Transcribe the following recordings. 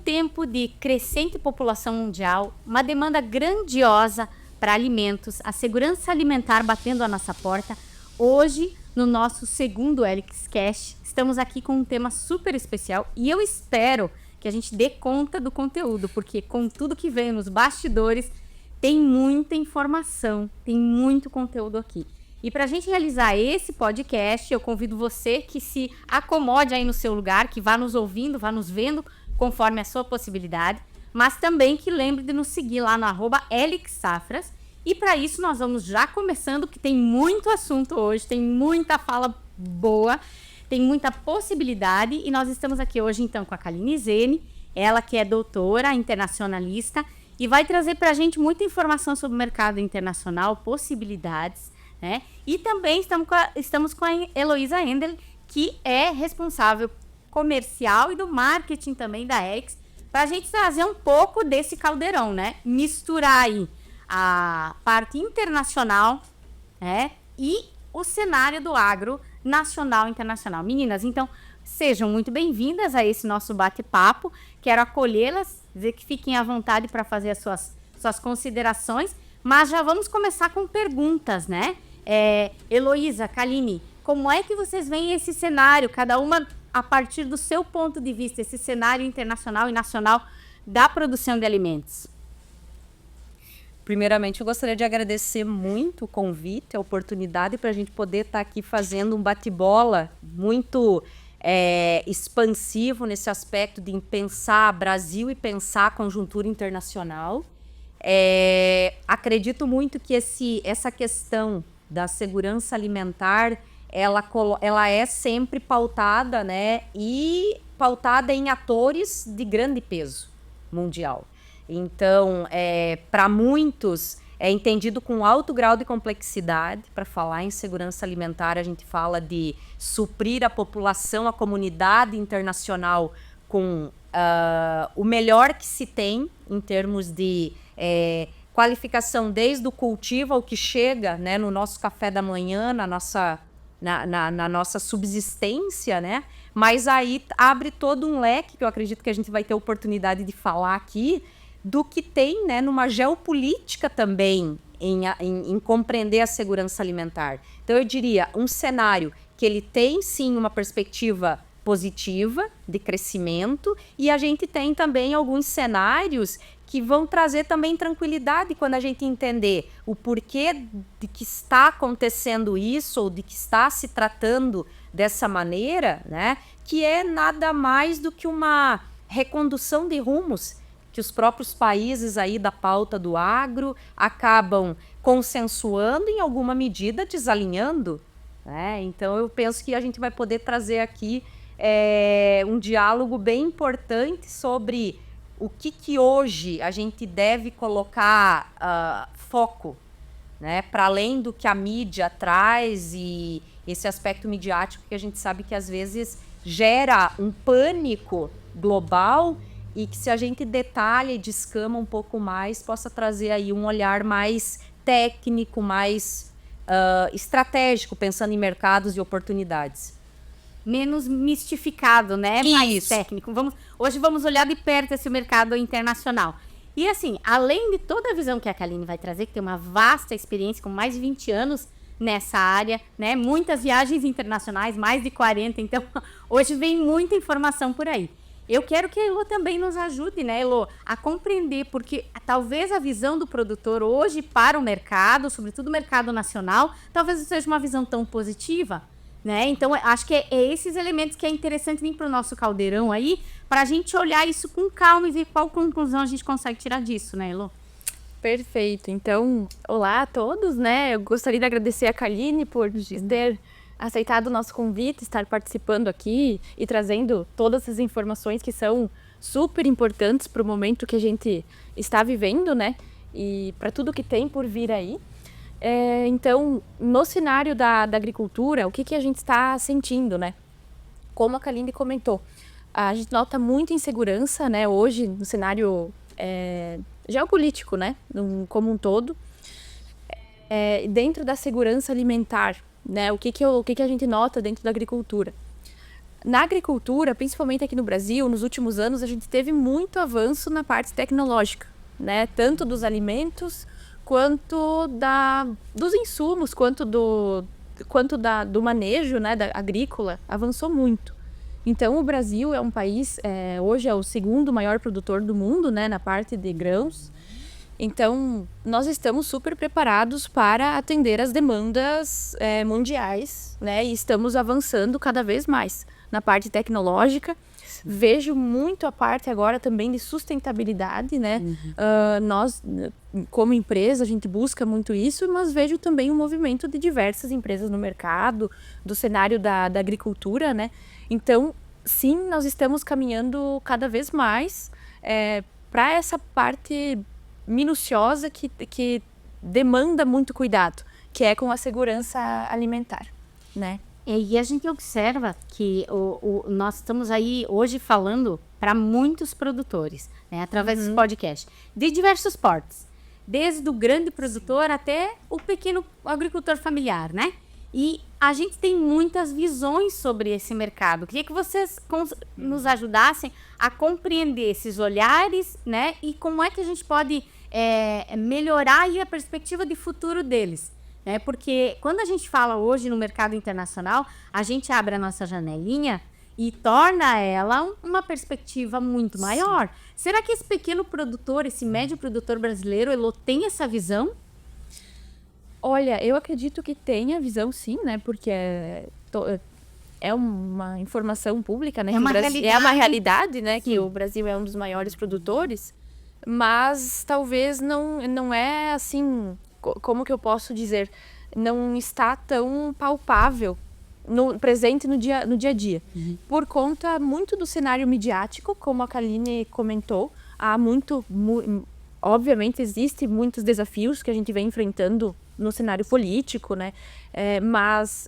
tempo de crescente população mundial, uma demanda grandiosa para alimentos, a segurança alimentar batendo a nossa porta, hoje, no nosso segundo ElixCast, estamos aqui com um tema super especial e eu espero que a gente dê conta do conteúdo, porque com tudo que veio nos bastidores, tem muita informação, tem muito conteúdo aqui. E para a gente realizar esse podcast, eu convido você que se acomode aí no seu lugar, que vá nos ouvindo, vá nos vendo, conforme a sua possibilidade, mas também que lembre de nos seguir lá no @elixsafras. E para isso nós vamos já começando, que tem muito assunto hoje, tem muita fala boa, tem muita possibilidade. E nós estamos aqui hoje então com a Kaline Zene, ela que é doutora internacionalista e vai trazer para a gente muita informação sobre o mercado internacional, possibilidades, né? E também estamos com a Heloísa Endel, que é responsável comercial e do marketing também da Elix, para a gente trazer um pouco desse caldeirão, né? Misturar aí a parte internacional, né? E o cenário do agro nacional e internacional. Meninas, então, sejam muito bem-vindas a esse nosso bate-papo. Quero acolhê-las, dizer que fiquem à vontade para fazer as suas considerações, mas já vamos começar com perguntas, né? Heloísa, Kaline, como é que vocês veem esse cenário, cada uma a partir do seu ponto de vista, esse cenário internacional e nacional da produção de alimentos? Primeiramente, eu gostaria de agradecer muito o convite, a oportunidade para a gente poder estar aqui fazendo um bate-bola muito expansivo nesse aspecto de pensar Brasil e pensar a conjuntura internacional. Acredito muito que essa questão da segurança alimentar, ela é sempre pautada, né, e pautada em atores de grande peso mundial. Então, para muitos, é entendido com alto grau de complexidade. Para falar em segurança alimentar, a gente fala de suprir a população, a comunidade internacional com o melhor que se tem em termos de qualificação, desde o cultivo ao que chega, né, no nosso café da manhã, na nossa subsistência, né? Mas aí abre todo um leque, que eu acredito que a gente vai ter oportunidade de falar aqui, do que tem, né, numa geopolítica também em compreender a segurança alimentar. Então eu diria, um cenário que ele tem sim uma perspectiva positiva de crescimento, e a gente tem também alguns cenários que vão trazer também tranquilidade quando a gente entender o porquê de que está acontecendo isso, ou de que está se tratando dessa maneira, né? Que é nada mais do que uma recondução de rumos que os próprios países aí da pauta do agro acabam consensuando, em alguma medida desalinhando, né? Então eu penso que a gente vai poder trazer aqui um diálogo bem importante sobre o que hoje a gente deve colocar foco, né, para além do que a mídia traz, e esse aspecto midiático que a gente sabe que às vezes gera um pânico global, e que se a gente detalha e descama um pouco mais, possa trazer aí um olhar mais técnico, mais estratégico, pensando em mercados e oportunidades. Menos mistificado, né? Isso. Mais técnico. Hoje vamos olhar de perto esse mercado internacional. E assim, além de toda a visão que a Kaline vai trazer, que tem uma vasta experiência com mais de 20 anos nessa área, né? Muitas viagens internacionais, mais de 40, então hoje vem muita informação por aí. Eu quero que a Elo também nos ajude, né, Elo, a compreender, porque talvez a visão do produtor hoje para o mercado, sobretudo o mercado nacional, talvez não seja uma visão tão positiva, né? Então, acho que é esses elementos que é interessante vir para o nosso caldeirão aí, para a gente olhar isso com calma e ver qual conclusão a gente consegue tirar disso, né, Elo? Perfeito. Então, olá a todos, né? Eu gostaria de agradecer a Kaline por ter aceitado o nosso convite, estar participando aqui e trazendo todas essas informações que são super importantes para o momento que a gente está vivendo, né? E para tudo que tem por vir aí. Então, no cenário da agricultura, o que a gente está sentindo, né? Como a Kaline comentou, a gente nota muita insegurança, né? Hoje, no cenário geopolítico, né? Como um todo. Dentro da segurança alimentar, né? O que a gente nota dentro da agricultura? Na agricultura, principalmente aqui no Brasil, nos últimos anos, a gente teve muito avanço na parte tecnológica, né? Tanto dos alimentos, quanto dos insumos, quanto do manejo, né, agrícola, avançou muito. Então, o Brasil é um país, hoje é o segundo maior produtor do mundo, né, na parte de grãos. Então, nós estamos super preparados para atender as demandas mundiais, né? E estamos avançando cada vez mais na parte tecnológica. Vejo muito a parte agora também de sustentabilidade, né? Nós, como empresa, a gente busca muito isso, mas vejo também um movimento de diversas empresas no mercado, do cenário da agricultura, né? Então, sim, nós estamos caminhando cada vez mais para essa parte minuciosa que demanda muito cuidado, que é com a segurança alimentar, né? E a gente observa que nós estamos aí hoje falando para muitos produtores, né, através desse podcast, de diversos portes, desde o grande produtor até o pequeno agricultor familiar, né? E a gente tem muitas visões sobre esse mercado. Queria que vocês nos ajudassem a compreender esses olhares, né? E como é que a gente pode melhorar aí a perspectiva de futuro deles. Né? Porque quando a gente fala hoje no mercado internacional, a gente abre a nossa janelinha e torna ela uma perspectiva muito maior. Será que esse pequeno produtor, esse médio produtor brasileiro, ele tem essa visão? Olha, eu acredito que tenha visão sim, né? Porque é uma informação pública, né? É uma realidade. É uma realidade, né? Sim. Que o Brasil é um dos maiores produtores, mas talvez não é assim, como que eu posso dizer, não está tão palpável presente no dia a dia. Por conta muito do cenário midiático, como a Kaline comentou, obviamente existem muitos desafios que a gente vem enfrentando no cenário político, né? Mas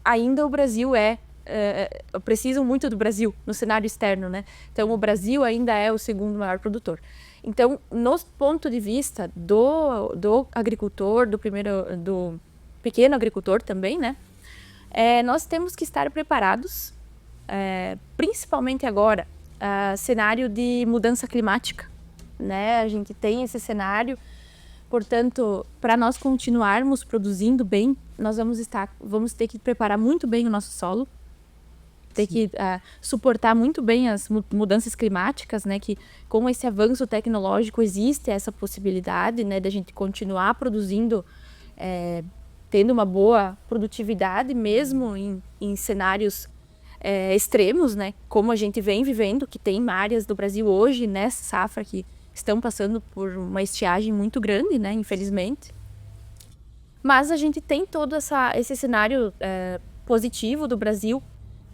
ainda o Brasil precisam muito do Brasil no cenário externo, né? Então o Brasil ainda é o segundo maior produtor. Então, no ponto de vista do agricultor, do pequeno agricultor também, né? Nós temos que estar preparados, principalmente agora, cenário de mudança climática, né? A gente tem esse cenário, portanto, para nós continuarmos produzindo bem, nós vamos ter que preparar muito bem o nosso solo, ter que suportar muito bem as mudanças climáticas, né? Que com esse avanço tecnológico existe essa possibilidade, né, de a gente continuar produzindo, tendo uma boa produtividade mesmo em cenários extremos, né? Como a gente vem vivendo, que tem áreas do Brasil hoje nessa safra que estão passando por uma estiagem muito grande, né? Infelizmente. Mas a gente tem todo esse cenário positivo do Brasil,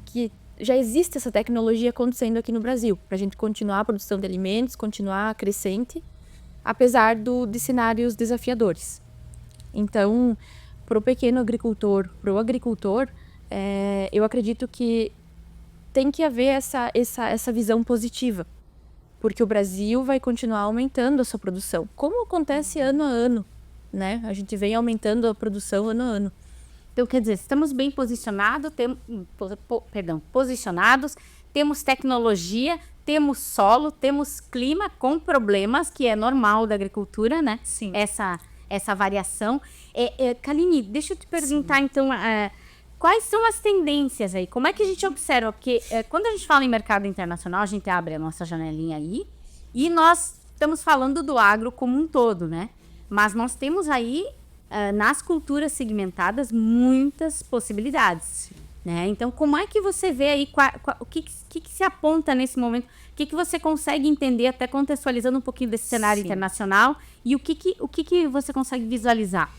que já existe essa tecnologia acontecendo aqui no Brasil, para a gente continuar a produção de alimentos, continuar crescente, apesar de cenários desafiadores. Então, para o pequeno agricultor, para o agricultor, eu acredito que tem que haver essa visão positiva, porque o Brasil vai continuar aumentando a sua produção, como acontece ano a ano, né? A gente vem aumentando a produção ano a ano. Então, quer dizer, estamos bem posicionados, temos tecnologia, temos solo, temos clima com problemas, que é normal da agricultura, né? Sim. Essa variação. Kaline, deixa eu te perguntar, então, quais são as tendências aí? Como é que a gente observa? Porque quando a gente fala em mercado internacional, a gente abre a nossa janelinha aí e nós estamos falando do agro como um todo, né? Mas nós temos aí, nas culturas segmentadas, muitas possibilidades, né? Então, como é que você vê aí, o que se aponta nesse momento? O que você consegue entender, até contextualizando um pouquinho desse cenário internacional, e o que você consegue visualizar?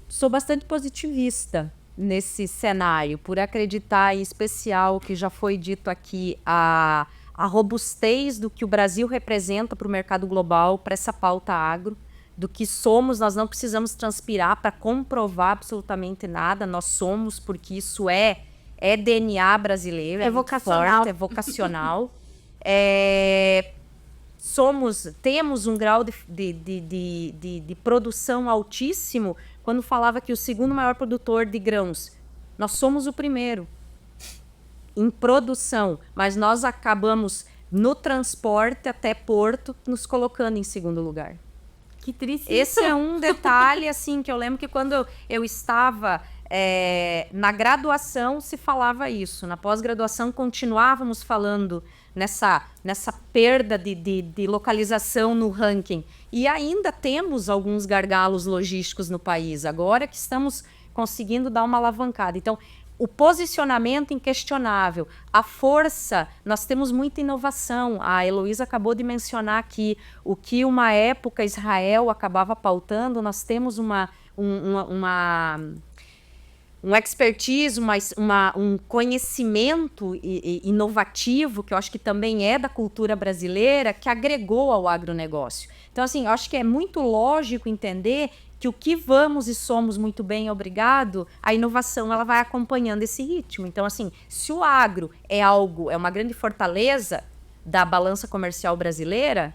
Sou bastante positivista nesse cenário, por acreditar, em especial, que já foi dito aqui, a robustez do que o Brasil representa para o mercado global, para essa pauta agro, do que somos. Nós não precisamos transpirar para comprovar absolutamente nada, nós somos, porque isso é DNA brasileiro, é vocacional. Forte, é vocacional. Temos um grau de produção altíssimo. Quando falava que o segundo maior produtor de grãos, nós somos o primeiro. em produção, mas nós acabamos no transporte até Porto nos colocando em segundo lugar. Que triste. Esse é um detalhe, assim, que eu lembro que quando eu estava na graduação se falava isso, na pós-graduação continuávamos falando nessa perda de localização no ranking. E ainda temos alguns gargalos logísticos no país, agora que estamos conseguindo dar uma alavancada. Então, o posicionamento inquestionável, a força, nós temos muita inovação. A Heloísa acabou de mencionar aqui o que uma época Israel acabava pautando, nós temos um expertise, um conhecimento inovativo, que eu acho que também é da cultura brasileira, que agregou ao agronegócio. Então, assim, eu acho que é muito lógico entender que o que vamos e somos muito bem, obrigado, a inovação ela vai acompanhando esse ritmo. Então, assim, se o agro é uma grande fortaleza da balança comercial brasileira,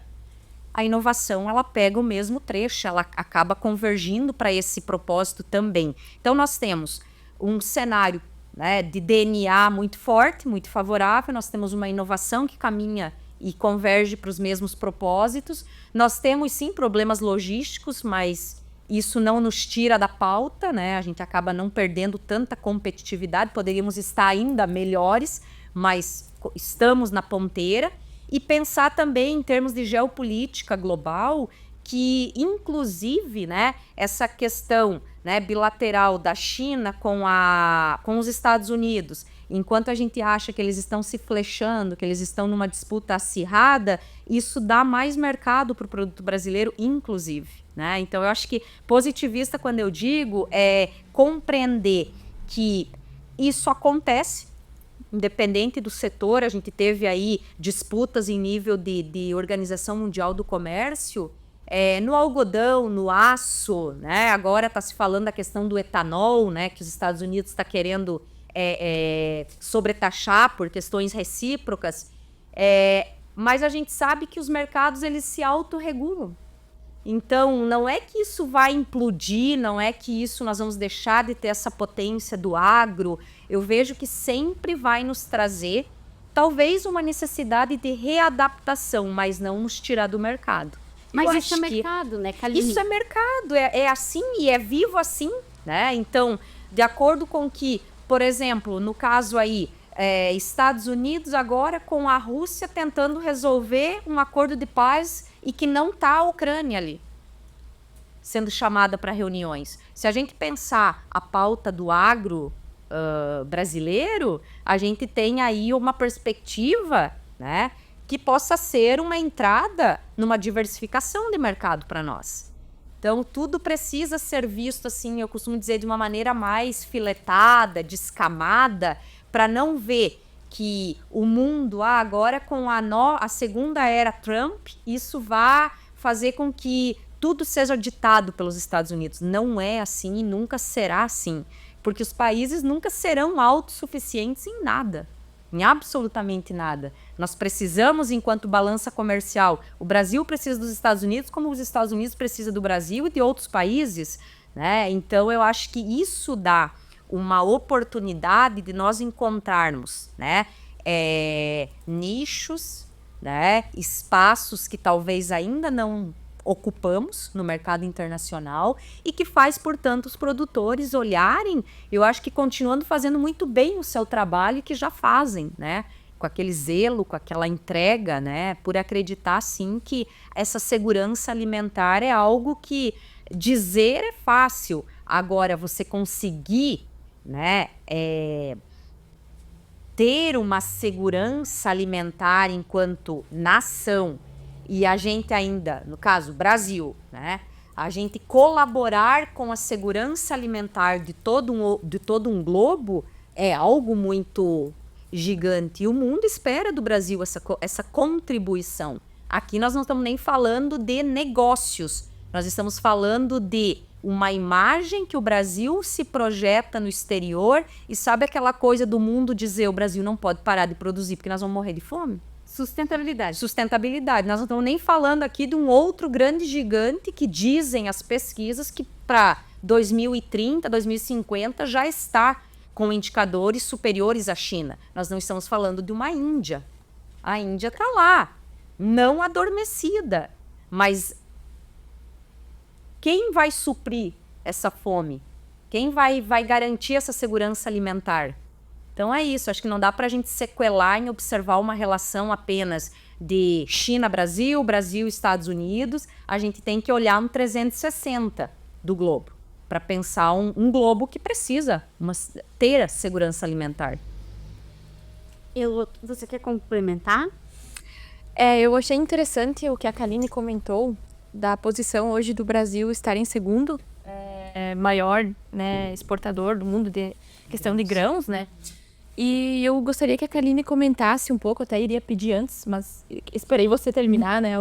a inovação ela pega o mesmo trecho, ela acaba convergindo para esse propósito também. Então, nós temos um cenário, né, de DNA muito forte, muito favorável, nós temos uma inovação que caminha e converge para os mesmos propósitos. Nós temos, sim, problemas logísticos, mas isso não nos tira da pauta, né? A gente acaba não perdendo tanta competitividade, poderíamos estar ainda melhores, mas estamos na ponteira. E pensar também em termos de geopolítica global, que inclusive, né, essa questão, né, bilateral da China com os Estados Unidos, enquanto a gente acha que eles estão se flechando, que eles estão numa disputa acirrada, isso dá mais mercado para o produto brasileiro, inclusive, né? Então, eu acho que positivista, quando eu digo, é compreender que isso acontece, independente do setor. A gente teve aí disputas em nível de Organização Mundial do Comércio, no algodão, no aço, né? Agora está se falando da questão do etanol, né? Que os Estados Unidos está querendo sobretaxar por questões recíprocas, mas a gente sabe que os mercados eles se autorregulam. Então, não é que isso vai implodir, não é que isso nós vamos deixar de ter essa potência do agro. Eu vejo que sempre vai nos trazer, talvez, uma necessidade de readaptação, mas não nos tirar do mercado. Mas isso é mercado, né, Kaline? Isso é mercado, é assim e é vivo assim, né? Então, de acordo com que, por exemplo, no caso aí, Estados Unidos agora com a Rússia tentando resolver um acordo de paz e que não está a Ucrânia ali sendo chamada para reuniões. Se a gente pensar a pauta do agro brasileiro, a gente tem aí uma perspectiva, né, que possa ser uma entrada numa diversificação de mercado para nós. Então, tudo precisa ser visto, assim, eu costumo dizer, de uma maneira mais filetada, descamada, para não ver que o mundo, agora com a segunda era Trump, isso vai fazer com que tudo seja ditado pelos Estados Unidos. Não é assim e nunca será assim, porque os países nunca serão autossuficientes em nada, em absolutamente nada. Nós precisamos, enquanto balança comercial, o Brasil precisa dos Estados Unidos, como os Estados Unidos precisam do Brasil e de outros países, né? Então, eu acho que isso dá uma oportunidade de nós encontrarmos, né, nichos, né, espaços que talvez ainda não ocupamos no mercado internacional e que faz, portanto, os produtores olharem, eu acho que continuando fazendo muito bem o seu trabalho que já fazem, né, com aquele zelo, com aquela entrega, né, por acreditar, sim, que essa segurança alimentar é algo que dizer é fácil, agora você conseguir, né, ter uma segurança alimentar enquanto nação e a gente ainda, no caso, Brasil, né, a gente colaborar com a segurança alimentar de todo um globo é algo muito gigante. E o mundo espera do Brasil essa contribuição. Aqui nós não estamos nem falando de negócios, nós estamos falando de uma imagem que o Brasil se projeta no exterior e sabe aquela coisa do mundo dizer o Brasil não pode parar de produzir porque nós vamos morrer de fome? Sustentabilidade. Sustentabilidade. Nós não estamos nem falando aqui de um outro grande gigante que dizem as pesquisas que para 2030, 2050 já está com indicadores superiores à China. Nós não estamos falando de uma Índia. A Índia está lá, não adormecida, mas quem vai suprir essa fome? Quem vai garantir essa segurança alimentar? Então é isso, acho que não dá para a gente sequelar em observar uma relação apenas de China-Brasil, Brasil-Estados Unidos. A gente tem que olhar um 360 do globo, para pensar um globo que precisa ter a segurança alimentar. Você quer complementar? Eu achei interessante o que a Kaline comentou da posição hoje do Brasil estar em segundo maior, né, exportador do mundo de questão de grãos, né? E eu gostaria que a Kaline comentasse um pouco, até iria pedir antes, mas esperei você terminar, né,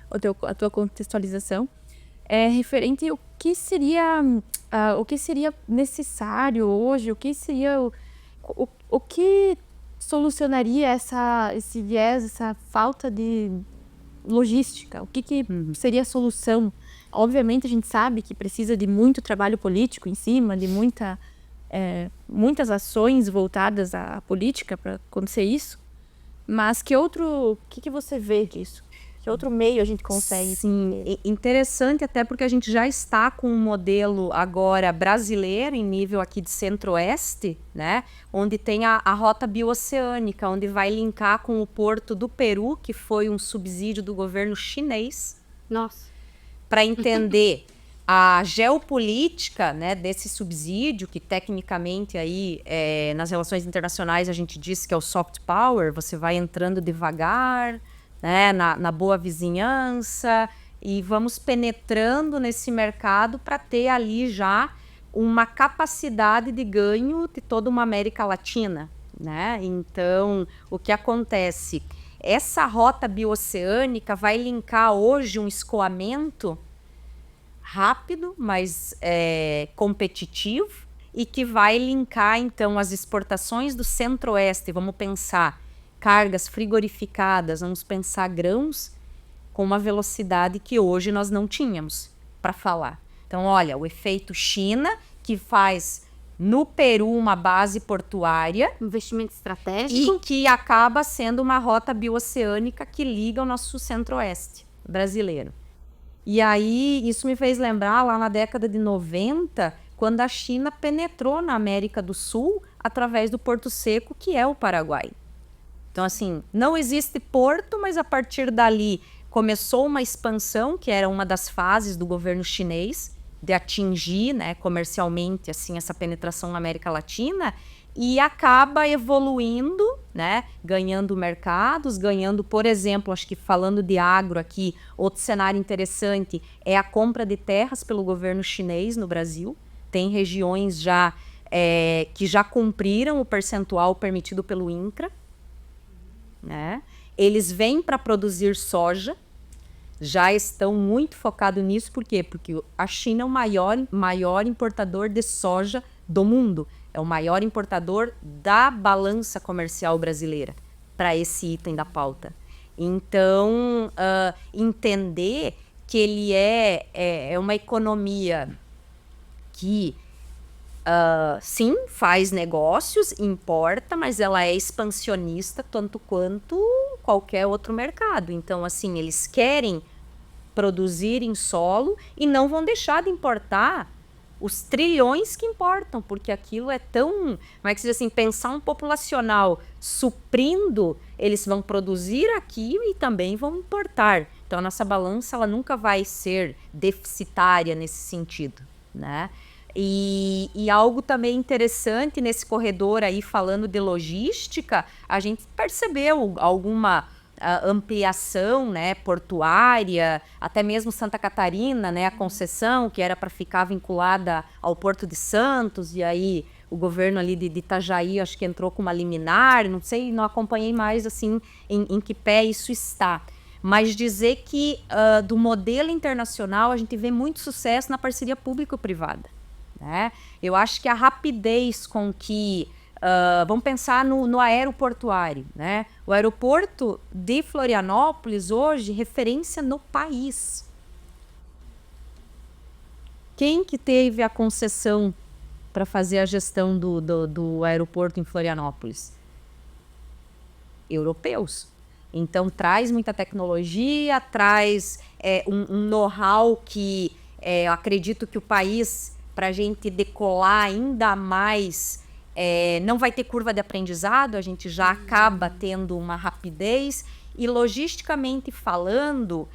a tua contextualização, referente ao que seria necessário hoje, o que seria o que solucionaria esse viés, essa falta de logística, o que seria a solução? Obviamente a gente sabe que precisa de muito trabalho político em cima, de muitas ações voltadas à política para acontecer isso, mas que você vê disso? Que outro meio a gente consegue? Sim, interessante até porque a gente já está com um modelo agora brasileiro em nível aqui de centro-oeste, né? Onde tem a rota bioceânica, onde vai linkar com o porto do Peru, que foi um subsídio do governo chinês. Nossa. Para entender a geopolítica, né, desse subsídio, que tecnicamente aí nas relações internacionais a gente diz que é o soft power, você vai entrando devagar, né, na boa vizinhança, e vamos penetrando nesse mercado para ter ali já uma capacidade de ganho de toda uma América Latina, né? Então, o que acontece? Essa rota bioceânica vai linkar hoje um escoamento rápido, mas competitivo, e que vai linkar, então, as exportações do centro-oeste. Vamos pensar cargas frigorificadas, vamos pensar grãos com uma velocidade que hoje nós não tínhamos para falar. Então, olha, o efeito China, que faz no Peru uma base portuária, investimento estratégico, e que acaba sendo uma rota bioceânica que liga o nosso centro-oeste brasileiro. E aí, isso me fez lembrar lá na década de 90, quando a China penetrou na América do Sul através do Porto Seco, que é o Paraguai. Então, assim, não existe porto, mas a partir dali começou uma expansão, que era uma das fases do governo chinês, de atingir, né, comercialmente assim, essa penetração na América Latina, e acaba evoluindo, né, ganhando mercados, ganhando, por exemplo, acho que falando de agro aqui, outro cenário interessante é a compra de terras pelo governo chinês no Brasil. Tem regiões já que já cumpriram o percentual permitido pelo INCRA, né? Eles vêm para produzir soja, já estão muito focados nisso. Por quê? Porque a China é o maior importador de soja do mundo. É o maior importador da balança comercial brasileira para esse item da pauta. Então, entender que ele é uma economia que, sim, faz negócios, importa, mas ela é expansionista tanto quanto qualquer outro mercado. Então, assim, eles querem produzir em solo e não vão deixar de importar os trilhões que importam, porque aquilo é tão, como é que se diz assim, pensar um populacional suprindo, eles vão produzir aquilo e também vão importar. Então, a nossa balança ela nunca vai ser deficitária nesse sentido, né? E algo também interessante nesse corredor aí, falando de logística, a gente percebeu alguma ampliação, né, portuária, até mesmo Santa Catarina, né, a concessão que era para ficar vinculada ao Porto de Santos, e aí o governo ali de Itajaí acho que entrou com uma liminar, não sei, não acompanhei mais assim em que pé isso está. Mas dizer que do modelo internacional a gente vê muito sucesso na parceria público-privada, né? Eu acho que a rapidez com que vamos pensar no aeroportuário, né? O aeroporto de Florianópolis hoje referência no país. Quem que teve a concessão para fazer a gestão do aeroporto em Florianópolis? Europeus. Então, traz muita tecnologia, traz um know-how que eu acredito que o país, para a gente decolar ainda mais, não vai ter curva de aprendizado, a gente já acaba tendo uma rapidez. E, logisticamente falando,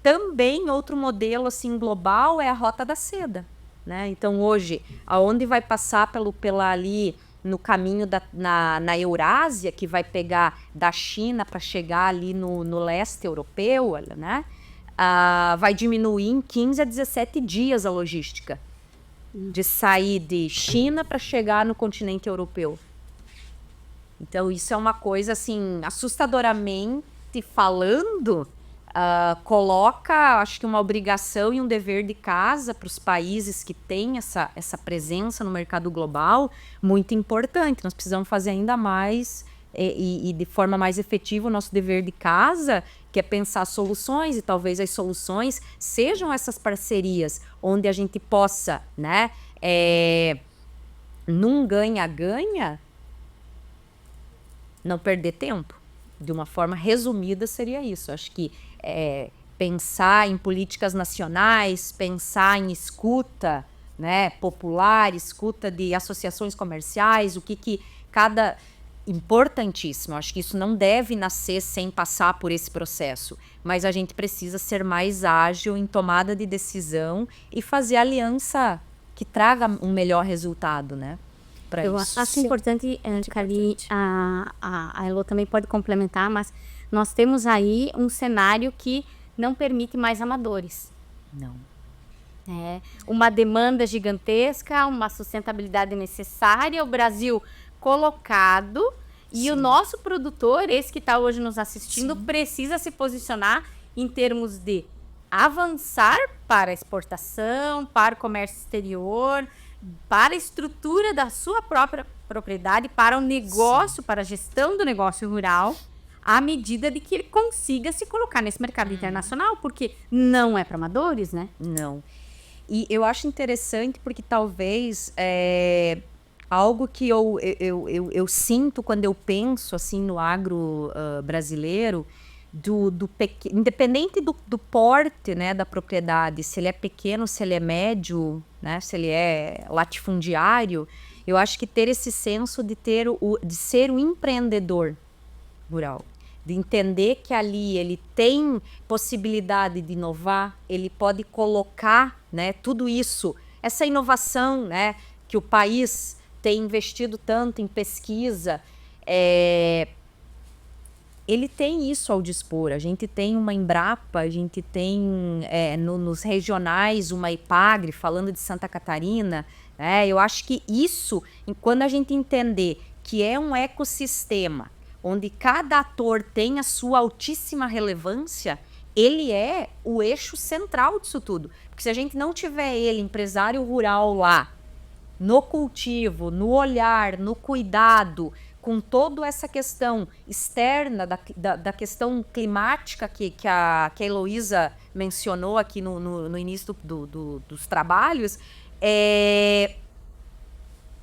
também outro modelo assim, global é a Rota da Seda. Né? Então, hoje, aonde vai passar pela ali... no caminho na Eurásia, que vai pegar da China para chegar ali no leste europeu, né? Vai diminuir em 15 a 17 dias a logística de sair de China para chegar no continente europeu. Então, isso é uma coisa, assim, assustadoramente falando, coloca, acho que uma obrigação e um dever de casa para os países que têm essa presença no mercado global muito importante. Nós precisamos fazer ainda mais e de forma mais efetiva o nosso dever de casa, que é pensar soluções, e talvez as soluções sejam essas parcerias onde a gente possa, né, num ganha-ganha, não perder tempo. De uma forma resumida seria isso. Acho que pensar em políticas nacionais, pensar em escuta, né, popular, escuta de associações comerciais, o que cada... Importantíssimo. Acho que isso não deve nascer sem passar por esse processo, mas a gente precisa ser mais ágil em tomada de decisão e fazer aliança que traga um melhor resultado, né? Eu acho importante, Cali, a Elo também pode complementar, mas nós temos aí um cenário que não permite mais amadores. Não. Uma demanda gigantesca, uma sustentabilidade necessária, o Brasil colocado, e Sim. O nosso produtor, esse que está hoje nos assistindo, Sim. Precisa se posicionar em termos de avançar para a exportação, para o comércio exterior, para a estrutura da sua própria propriedade, para o negócio, Sim. Para a gestão do negócio rural, à medida de que ele consiga se colocar nesse mercado internacional, porque não é para amadores, né? Não. E eu acho interessante porque talvez algo que eu sinto quando eu penso assim no agro brasileiro, independente do porte, né, da propriedade, se ele é pequeno, se ele é médio, né, se ele é latifundiário, eu acho que ter esse senso de ser um empreendedor rural, de entender que ali ele tem possibilidade de inovar, ele pode colocar, né, tudo isso, essa inovação, né, que o país tem investido tanto em pesquisa, ele tem isso ao dispor. A gente tem uma Embrapa, a gente tem nos regionais uma Ipagre, falando de Santa Catarina. Eu acho que isso, quando a gente entender que é um ecossistema, onde cada ator tem a sua altíssima relevância, ele é o eixo central disso tudo. Porque se a gente não tiver ele, empresário rural lá, no cultivo, no olhar, no cuidado, com toda essa questão externa, da questão climática que a Heloísa mencionou aqui no início dos trabalhos,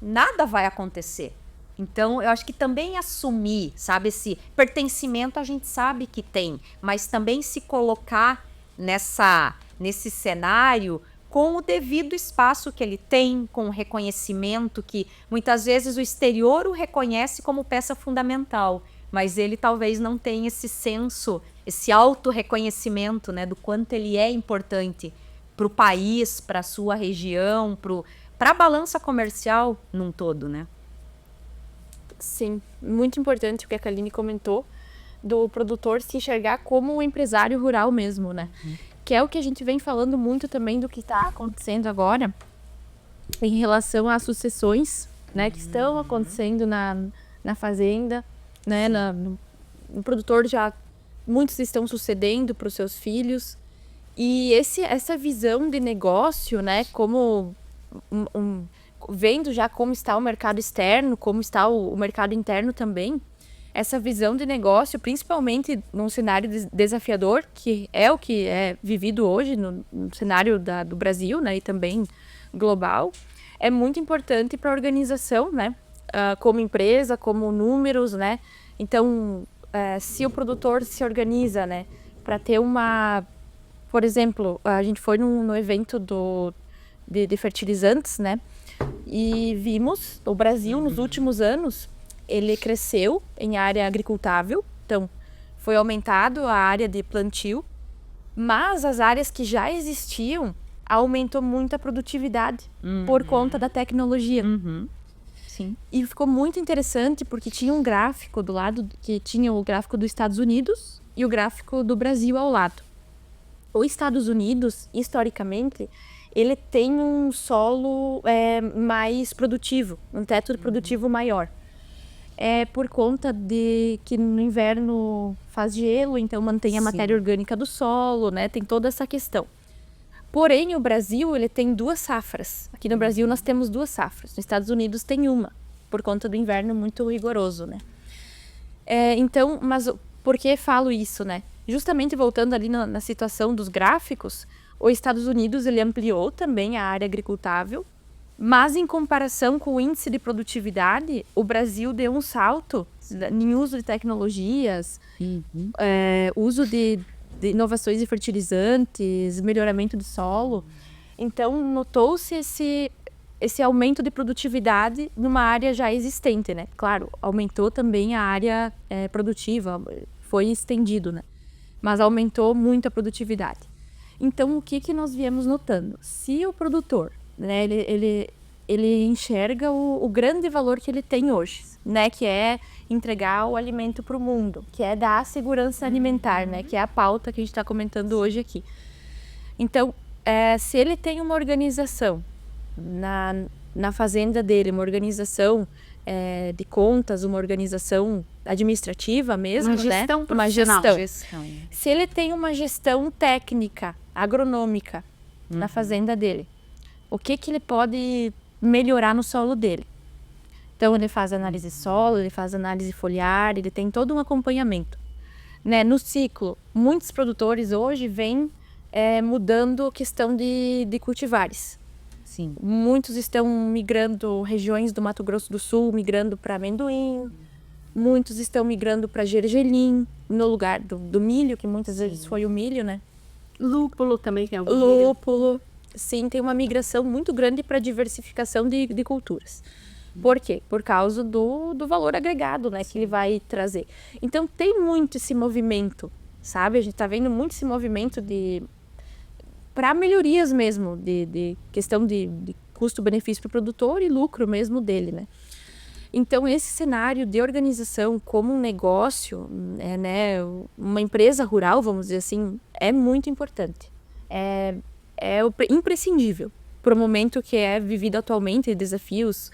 nada vai acontecer. Então, eu acho que também assumir, sabe, esse pertencimento a gente sabe que tem, mas também se colocar nesse cenário com o devido espaço que ele tem, com o reconhecimento que muitas vezes o exterior o reconhece como peça fundamental, mas ele talvez não tenha esse senso, esse auto-reconhecimento, né, do quanto ele é importante para o país, para a sua região, para a balança comercial num todo, né? Sim, muito importante o que a Kaline comentou, do produtor se enxergar como um empresário rural mesmo, né? Que é o que a gente vem falando muito também do que está acontecendo agora em relação às sucessões, né, que estão acontecendo na fazenda, né, no produtor já muitos estão sucedendo para os seus filhos, e essa visão de negócio, né, como vendo já como está o mercado externo, como está o mercado interno também, essa visão de negócio, principalmente num cenário desafiador, que é vivido hoje no cenário do Brasil, né, e também global, é muito importante para a organização, né? Como empresa, como números, né? Então, se o produtor se organiza, né? Para ter por exemplo, a gente foi no evento de fertilizantes, né? E vimos o Brasil nos últimos anos, ele cresceu em área agricultável, então foi aumentado a área de plantio, mas as áreas que já existiam aumentou muito a produtividade por conta da tecnologia. Sim. E ficou muito interessante porque tinha um gráfico do lado, que tinha o gráfico dos Estados Unidos e o gráfico do Brasil ao lado. Os Estados Unidos, historicamente, ele tem um solo mais produtivo, um teto produtivo maior. É por conta de que no inverno faz gelo, então mantém a matéria orgânica do solo, né? Tem toda essa questão. Porém, o Brasil, ele tem 2 safras. Aqui no Brasil nós temos 2 safras. Nos Estados Unidos tem uma, por conta do inverno muito rigoroso, né? Então, mas por que falo isso, né? Justamente voltando ali na situação dos gráficos, os Estados Unidos, ele ampliou também a área agricultável, mas em comparação com o índice de produtividade, o Brasil deu um salto em uso de tecnologias, uso de inovações de fertilizantes, melhoramento do solo. Então, notou-se esse aumento de produtividade numa área já existente, né? Claro, aumentou também a área produtiva, foi estendido, né? Mas aumentou muito a produtividade. Então, o que nós viemos notando? Se o produtor, né, ele enxerga o grande valor que ele tem hoje, né, que é entregar o alimento para o mundo, que é dar segurança alimentar, né, que é a pauta que a gente está comentando hoje aqui. Então, se ele tem uma organização na fazenda dele, uma organização de contas, uma organização administrativa mesmo, uma gestão, né? profissional. Uma gestão. Se ele tem uma gestão técnica, agronômica na fazenda dele, o que ele pode melhorar no solo dele? Então, ele faz análise solo, ele faz análise foliar, ele tem todo um acompanhamento. Né? No ciclo, muitos produtores hoje vêm mudando a questão de cultivares. Sim. Muitos estão migrando, regiões do Mato Grosso do Sul, migrando para amendoim. Muitos estão migrando para gergelim, no lugar do milho, que muitas vezes foi o milho, né? Lúpulo também, que é o Lúpulo. Sim, tem uma migração muito grande para diversificação de culturas. Por quê? Por causa do valor agregado, né, que ele vai trazer. Então, tem muito esse movimento, sabe? A gente está vendo muito esse movimento para melhorias mesmo, de questão de custo-benefício para o produtor e lucro mesmo dele, né? Então, esse cenário de organização como um negócio, né, uma empresa rural, vamos dizer assim, é muito importante. É imprescindível para o momento que é vivido atualmente, desafios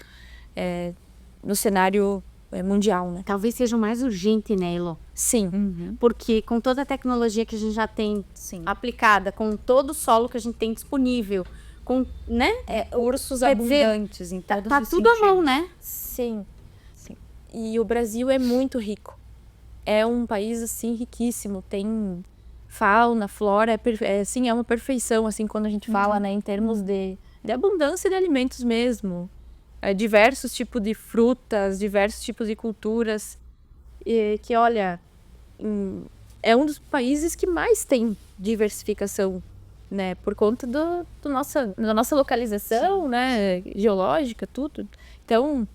no cenário mundial, né? Talvez seja o mais urgente, né, Elo? Sim. Porque com toda a tecnologia que a gente já tem aplicada, com todo o solo que a gente tem disponível, com, né? Recursos Quer dizer, abundantes em todos tá os tudo à sentidos. mão, né? Sim. E o Brasil é muito rico. É um país, assim, riquíssimo. Tem fauna, flora, assim, é uma perfeição, assim, quando a gente fala, né, em termos de abundância de alimentos mesmo. Diversos tipos de frutas, diversos tipos de culturas. Que, olha, é um dos países que mais tem diversificação, né, por conta da nossa localização, né, geológica, tudo. Então,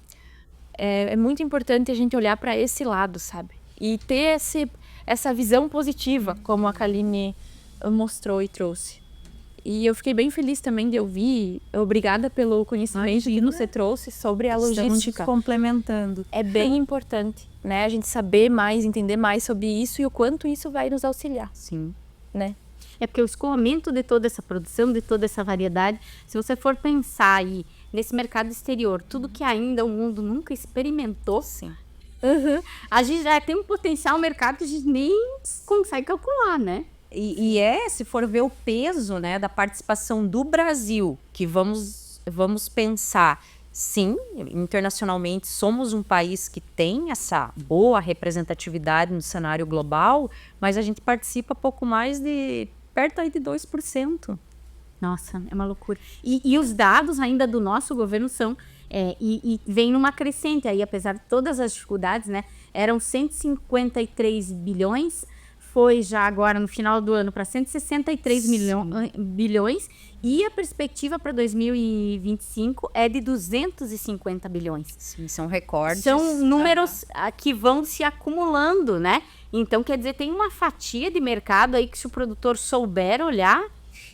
é muito importante a gente olhar para esse lado, sabe? E ter essa visão positiva, como a Kaline mostrou e trouxe. E eu fiquei bem feliz também de ouvir. Obrigada pelo conhecimento que você trouxe sobre a logística. Estamos complementando. É bem importante, né? A gente saber mais, entender mais sobre isso e o quanto isso vai nos auxiliar. Sim. Né? É porque o escoamento de toda essa produção, de toda essa variedade, se você for pensar aí nesse mercado exterior, tudo que ainda o mundo nunca experimentou, Sim. A gente já tem um potencial mercado que a gente nem consegue calcular, né? E se for ver o peso, né, da participação do Brasil, que vamos pensar, sim, internacionalmente somos um país que tem essa boa representatividade no cenário global, mas a gente participa pouco mais perto aí de 2%. Nossa, é uma loucura. E os dados ainda do nosso governo são... e vem numa crescente aí, apesar de todas as dificuldades, né? Eram 153 bilhões, foi já agora no final do ano para 163 bilhões, e a perspectiva para 2025 é de 250 bilhões. Sim, são recordes. São números que vão se acumulando, né? Então, quer dizer, tem uma fatia de mercado aí que, se o produtor souber olhar...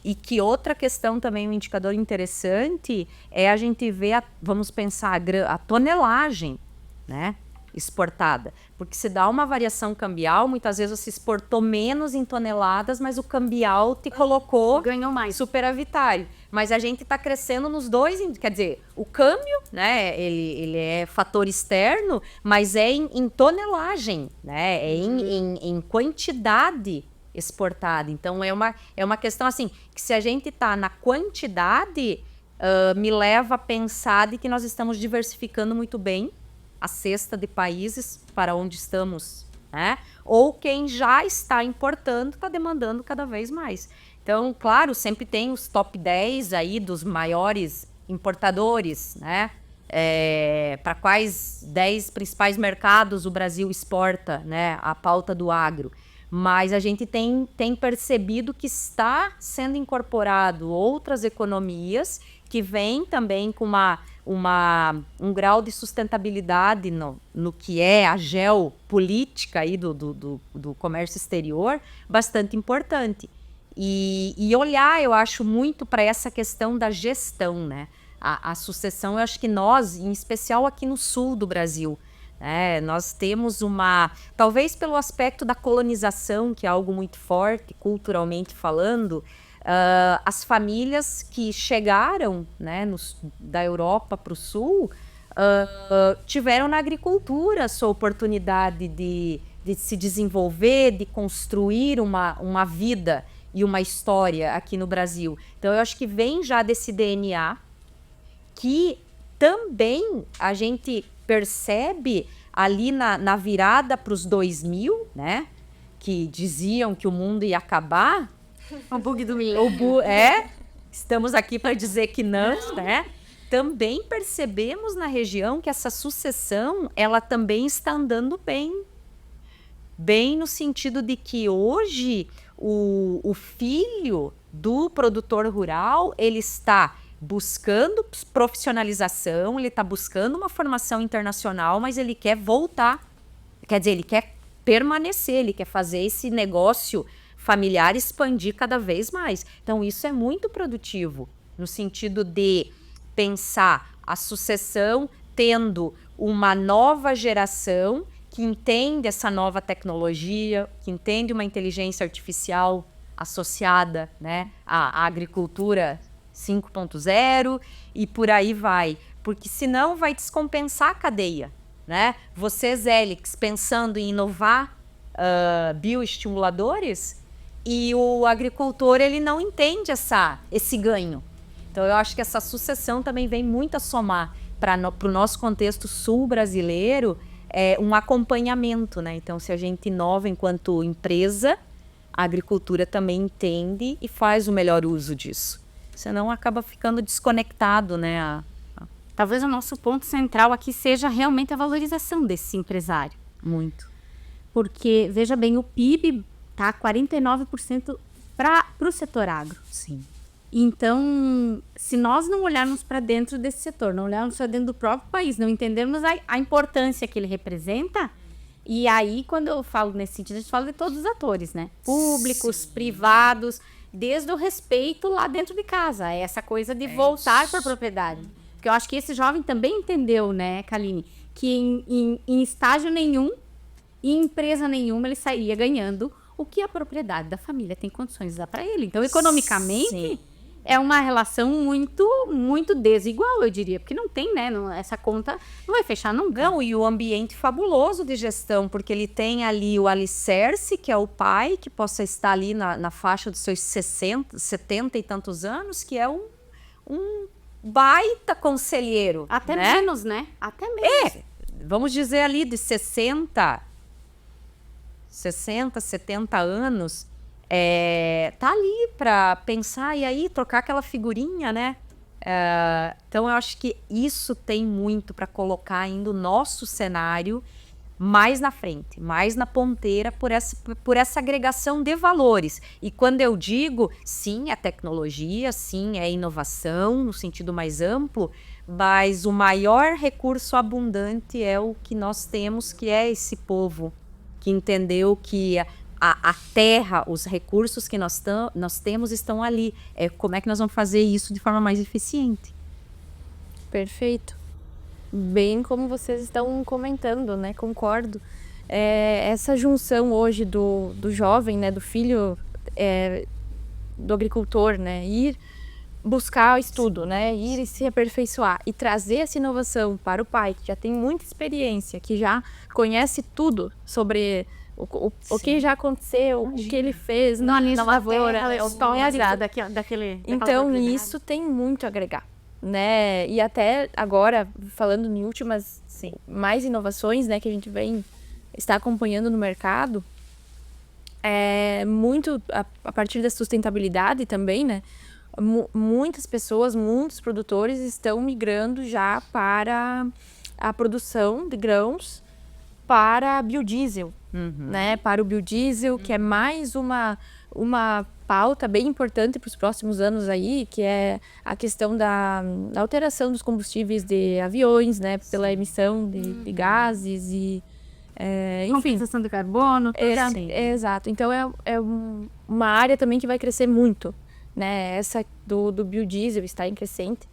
E que outra questão também, um indicador interessante, é a gente ver, vamos pensar, a tonelagem, né, exportada. Porque se dá uma variação cambial, muitas vezes você exportou menos em toneladas, mas o cambial te colocou... Ganhou mais. Superavitário. Mas a gente está crescendo nos dois, quer dizer, o câmbio, né, ele é fator externo, mas é em tonelagem, né, é em quantidade exportada. Então é uma questão assim, que se a gente está na quantidade, me leva a pensar de que nós estamos diversificando muito bem a cesta de países para onde estamos, né? Ou quem já está importando está demandando cada vez mais. Então, claro, sempre tem os top 10 aí dos maiores importadores, né? Para quais 10 principais mercados o Brasil exporta, né? A pauta do agro. Mas a gente tem percebido que está sendo incorporado outras economias que vêm também com um grau de sustentabilidade no que é a geopolítica aí do comércio exterior bastante importante. E olhar, eu acho, muito para essa questão da gestão, né? A sucessão, eu acho que nós, em especial aqui no sul do Brasil, nós temos talvez pelo aspecto da colonização, que é algo muito forte, culturalmente falando, as famílias que chegaram, né, da Europa para o sul, tiveram na agricultura a sua oportunidade de se desenvolver, de construir uma vida e uma história aqui no Brasil. Então, eu acho que vem já desse DNA que também a gente percebe ali na virada para os 2000, né? Que diziam que o mundo ia acabar. O bug do milênio. Estamos aqui para dizer que não, né? Também percebemos na região que essa sucessão, ela também está andando bem. Bem no sentido de que hoje o filho do produtor rural, ele está buscando profissionalização, ele está buscando uma formação internacional, mas ele quer voltar. Quer dizer, ele quer permanecer, ele quer fazer esse negócio familiar expandir cada vez mais. Então, isso é muito produtivo, no sentido de pensar a sucessão tendo uma nova geração que entende essa nova tecnologia, que entende uma inteligência artificial associada, né, à agricultura 5.0 e por aí vai, porque senão vai descompensar a cadeia, né? Vocês, Helix, pensando em inovar bioestimuladores, e o agricultor, ele não entende esse ganho. Então, eu acho que essa sucessão também vem muito a somar para o nosso contexto sul brasileiro, um acompanhamento, né? Então, se a gente inova enquanto empresa, a agricultura também entende e faz o melhor uso disso. Senão acaba ficando desconectado, né? Talvez o nosso ponto central aqui seja realmente a valorização desse empresário. Muito. Porque, veja bem, o PIB está 49% para o setor agro. Sim. Então, se nós não olharmos para dentro desse setor, não olharmos para dentro do próprio país, não entendermos a importância que ele representa, e aí, quando eu falo nesse sentido, a gente fala de todos os atores, né? Públicos, sim, privados, desde o respeito lá dentro de casa, essa coisa de voltar para a propriedade. Porque eu acho que esse jovem também entendeu, né, Kaline, que em estágio nenhum, em empresa nenhuma, ele sairia ganhando o que a propriedade da família tem condições de dar para ele. Então, economicamente, sim, é uma relação muito, muito desigual, eu diria. Porque não tem, né? Essa conta não vai fechar nunca. Não, e o ambiente fabuloso de gestão, porque ele tem ali o alicerce, que é o pai, que possa estar ali na faixa dos seus 60, 70 e tantos anos, que é um baita conselheiro. Até né? menos, né? Até menos. Vamos dizer ali de 60, 70 anos, tá ali para pensar e aí trocar aquela figurinha, né? Então, eu acho que isso tem muito para colocar ainda o nosso cenário mais na frente, mais na ponteira por essa agregação de valores. E quando eu digo, sim, é tecnologia, sim, é inovação, no sentido mais amplo, mas o maior recurso abundante é o que nós temos, que é esse povo que entendeu que a terra, os recursos que nós temos estão ali. Como é que nós vamos fazer isso de forma mais eficiente? Perfeito. Bem como vocês estão comentando, né? Concordo. Essa junção hoje do jovem, né? Do filho do agricultor, né? Ir buscar o estudo, né? Ir e se aperfeiçoar e trazer essa inovação para o pai, que já tem muita experiência, que já conhece tudo sobre o que já aconteceu, o que ele fez na lavoura. daquele. Então, isso tem muito a agregar, né? E até agora, falando em últimas mais inovações, né, que a gente está acompanhando no mercado, muito a partir da sustentabilidade também, né? Muitas pessoas, muitos produtores estão migrando já para a produção de grãos para biodiesel, né? Para o biodiesel, que é mais uma pauta bem importante para os próximos anos aí, que é a questão da alteração dos combustíveis de aviões, né? Pela emissão de gases e enfim. Compensação do carbono. Exato. Então, uma área também que vai crescer muito, né? Essa do biodiesel está em crescente.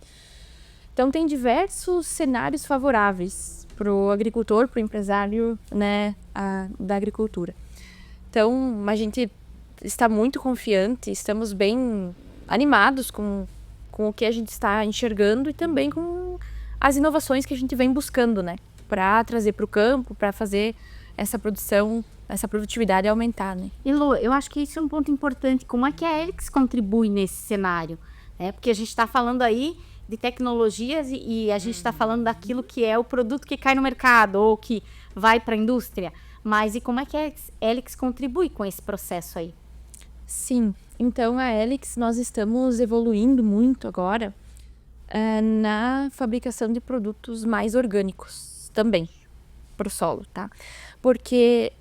Então, tem diversos cenários favoráveis para o agricultor, para o empresário, né, da agricultura. Então, a gente está muito confiante, estamos bem animados com o que a gente está enxergando e também com as inovações que a gente vem buscando, né, para trazer para o campo, para fazer essa produção, essa produtividade aumentar, né. E Lu, eu acho que isso é um ponto importante. Como é que a Helix contribui nesse cenário? Porque a gente está falando aí de tecnologias e a gente está falando daquilo que é o produto que cai no mercado ou que vai para a indústria. Mas e como é que a Helix contribui com esse processo aí? Sim, então a Helix, nós estamos evoluindo muito agora na fabricação de produtos mais orgânicos também para o solo, tá? Porque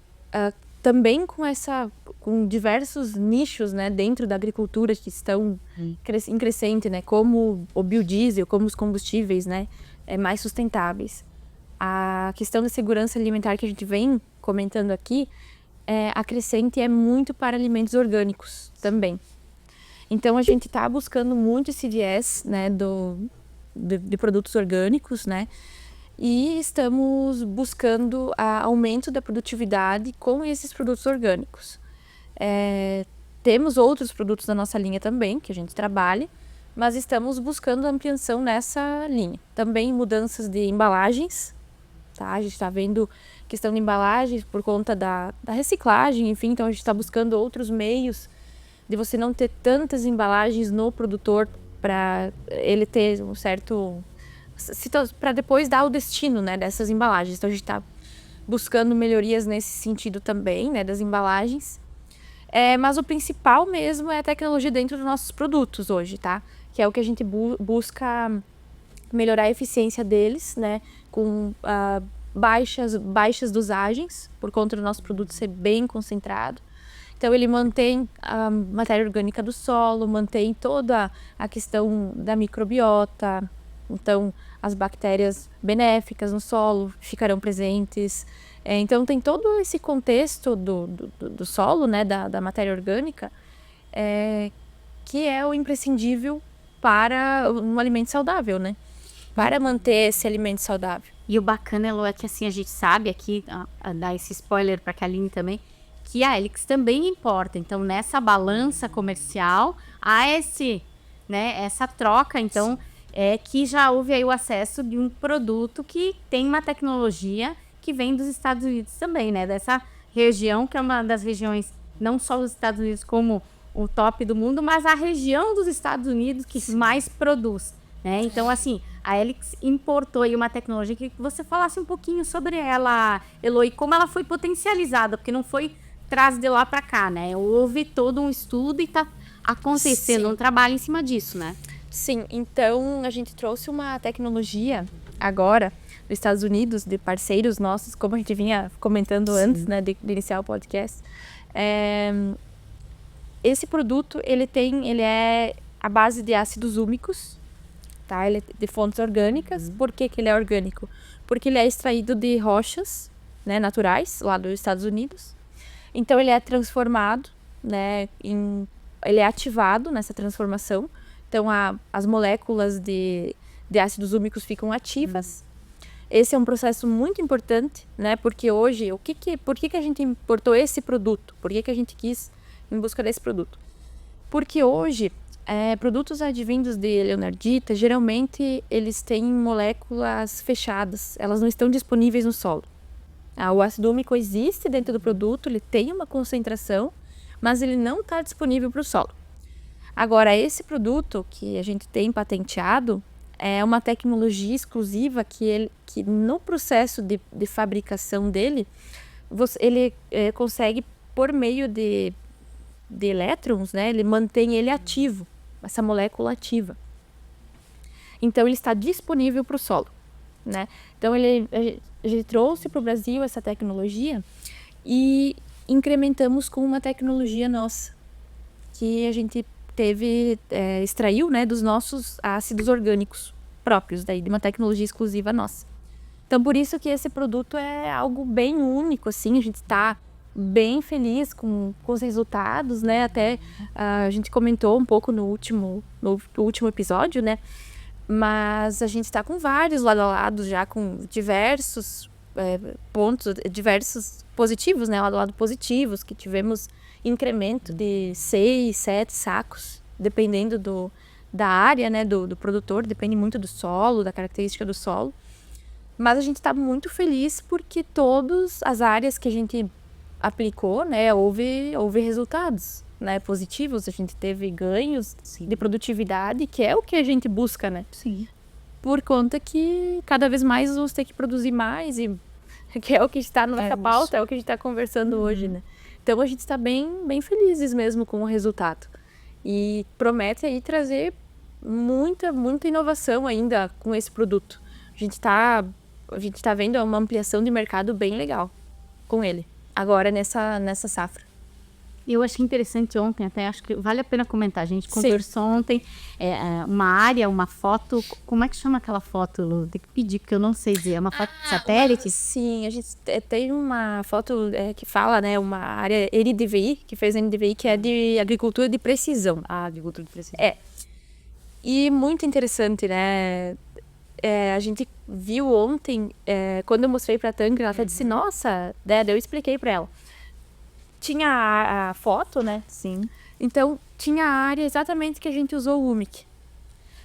também com diversos nichos, né, dentro da agricultura que estão em crescente, né, como o biodiesel, como os combustíveis, né, mais sustentáveis. A questão da segurança alimentar que a gente vem comentando aqui, a crescente é muito para alimentos orgânicos também. Então, a gente está buscando muito esse viés, né, de produtos orgânicos, né, e estamos buscando aumento da produtividade com esses produtos orgânicos. Temos outros produtos da nossa linha também, que a gente trabalha, mas estamos buscando ampliação nessa linha. Também mudanças de embalagens, tá? A gente está vendo questão de embalagens por conta da reciclagem, enfim, então a gente está buscando outros meios de você não ter tantas embalagens no produtor para ele ter um certo... para depois dar o destino, né, dessas embalagens. Então, a gente está buscando melhorias nesse sentido também, né, das embalagens. Mas o principal mesmo é a tecnologia dentro dos nossos produtos hoje, tá? Que é o que a gente busca melhorar a eficiência deles, né, com baixas dosagens, por conta do nosso produto ser bem concentrado. Então, ele mantém a matéria orgânica do solo, mantém toda a questão da microbiota. Então, as bactérias benéficas no solo ficarão presentes. Então, tem todo esse contexto do solo, né, da matéria orgânica, que é o imprescindível para um alimento saudável, né? Para manter esse alimento saudável. E o bacana, Elo, é que assim, a gente sabe aqui, dar esse spoiler para a Kaline também, que a Helix também importa. Então, nessa balança comercial, há essa troca, então... que já houve aí o acesso de um produto que tem uma tecnologia que vem dos Estados Unidos também, né? Dessa região, que é uma das regiões, não só dos Estados Unidos como o top do mundo, mas a região dos Estados Unidos que mais produz, né? Então, assim, a Helix importou aí uma tecnologia que você falasse um pouquinho sobre ela, Elo, e como ela foi potencializada, porque não foi traz de lá para cá, né? Houve todo um estudo e tá acontecendo um trabalho em cima disso, né? Sim, então a gente trouxe uma tecnologia agora dos Estados Unidos, de parceiros nossos, como a gente vinha comentando antes, né, de iniciar o podcast. Esse produto, ele é à base de ácidos úmicos, tá? Ele é de fontes orgânicas. Por que que ele é orgânico? Porque ele é extraído de rochas, né, naturais, lá dos Estados Unidos. Então, ele é transformado, né, ele é ativado nessa transformação. Então, as moléculas de ácidos úmicos ficam ativas. Esse é um processo muito importante, né? Porque hoje, por que a gente importou esse produto? Por que a gente quis em busca desse produto? Porque hoje, produtos advindos de leonardita, geralmente, eles têm moléculas fechadas. Elas não estão disponíveis no solo. O ácido úmico existe dentro do produto, ele tem uma concentração, mas ele não está disponível para o solo. Agora, esse produto que a gente tem patenteado é uma tecnologia exclusiva que no processo de fabricação dele, ele consegue, por meio de elétrons, né, ele mantém ele ativo, essa molécula ativa. Então, ele está disponível para o solo, né? Então, a gente trouxe para o Brasil essa tecnologia e incrementamos com uma tecnologia nossa, que a gente extraiu, né, dos nossos ácidos orgânicos próprios, daí de uma tecnologia exclusiva nossa. Então, por isso que esse produto é algo bem único, assim, a gente está bem feliz com os resultados, né, até a gente comentou um pouco no último episódio, né, mas a gente está com vários lado a lado já, com diversos pontos, diversos positivos, né, lado a lado positivos, que tivemos incremento de 6, 7 sacos, dependendo da área, né, do produtor, depende muito do solo, da característica do solo. Mas a gente está muito feliz porque todas as áreas que a gente aplicou, né, houve resultados, né, positivos. A gente teve ganhos de produtividade, que é o que a gente busca, né? Sim. Por conta que cada vez mais vamos ter que produzir mais, e que é o que está na nossa pauta, é o que a gente está conversando hoje, né? Então, a gente está bem, bem felizes mesmo com o resultado. E promete aí trazer muita, muita inovação ainda com esse produto. A gente tá vendo uma ampliação de mercado bem legal com ele, agora nessa safra. Eu achei interessante ontem, até acho que vale a pena comentar. A gente conversou ontem, uma foto. Como é que chama aquela foto, Lu? Tem que pedir, porque eu não sei dizer. É uma foto de satélite? Sim, a gente tem uma foto que fala, né, uma área NDVI, que fez NDVI, que é de agricultura de precisão. Agricultura de precisão. E muito interessante, né? A gente viu ontem, quando eu mostrei pra Tânia, ela até disse, nossa, né, eu expliquei pra ela. Tinha a foto, né? Sim. Então, tinha a área exatamente que a gente usou o humic.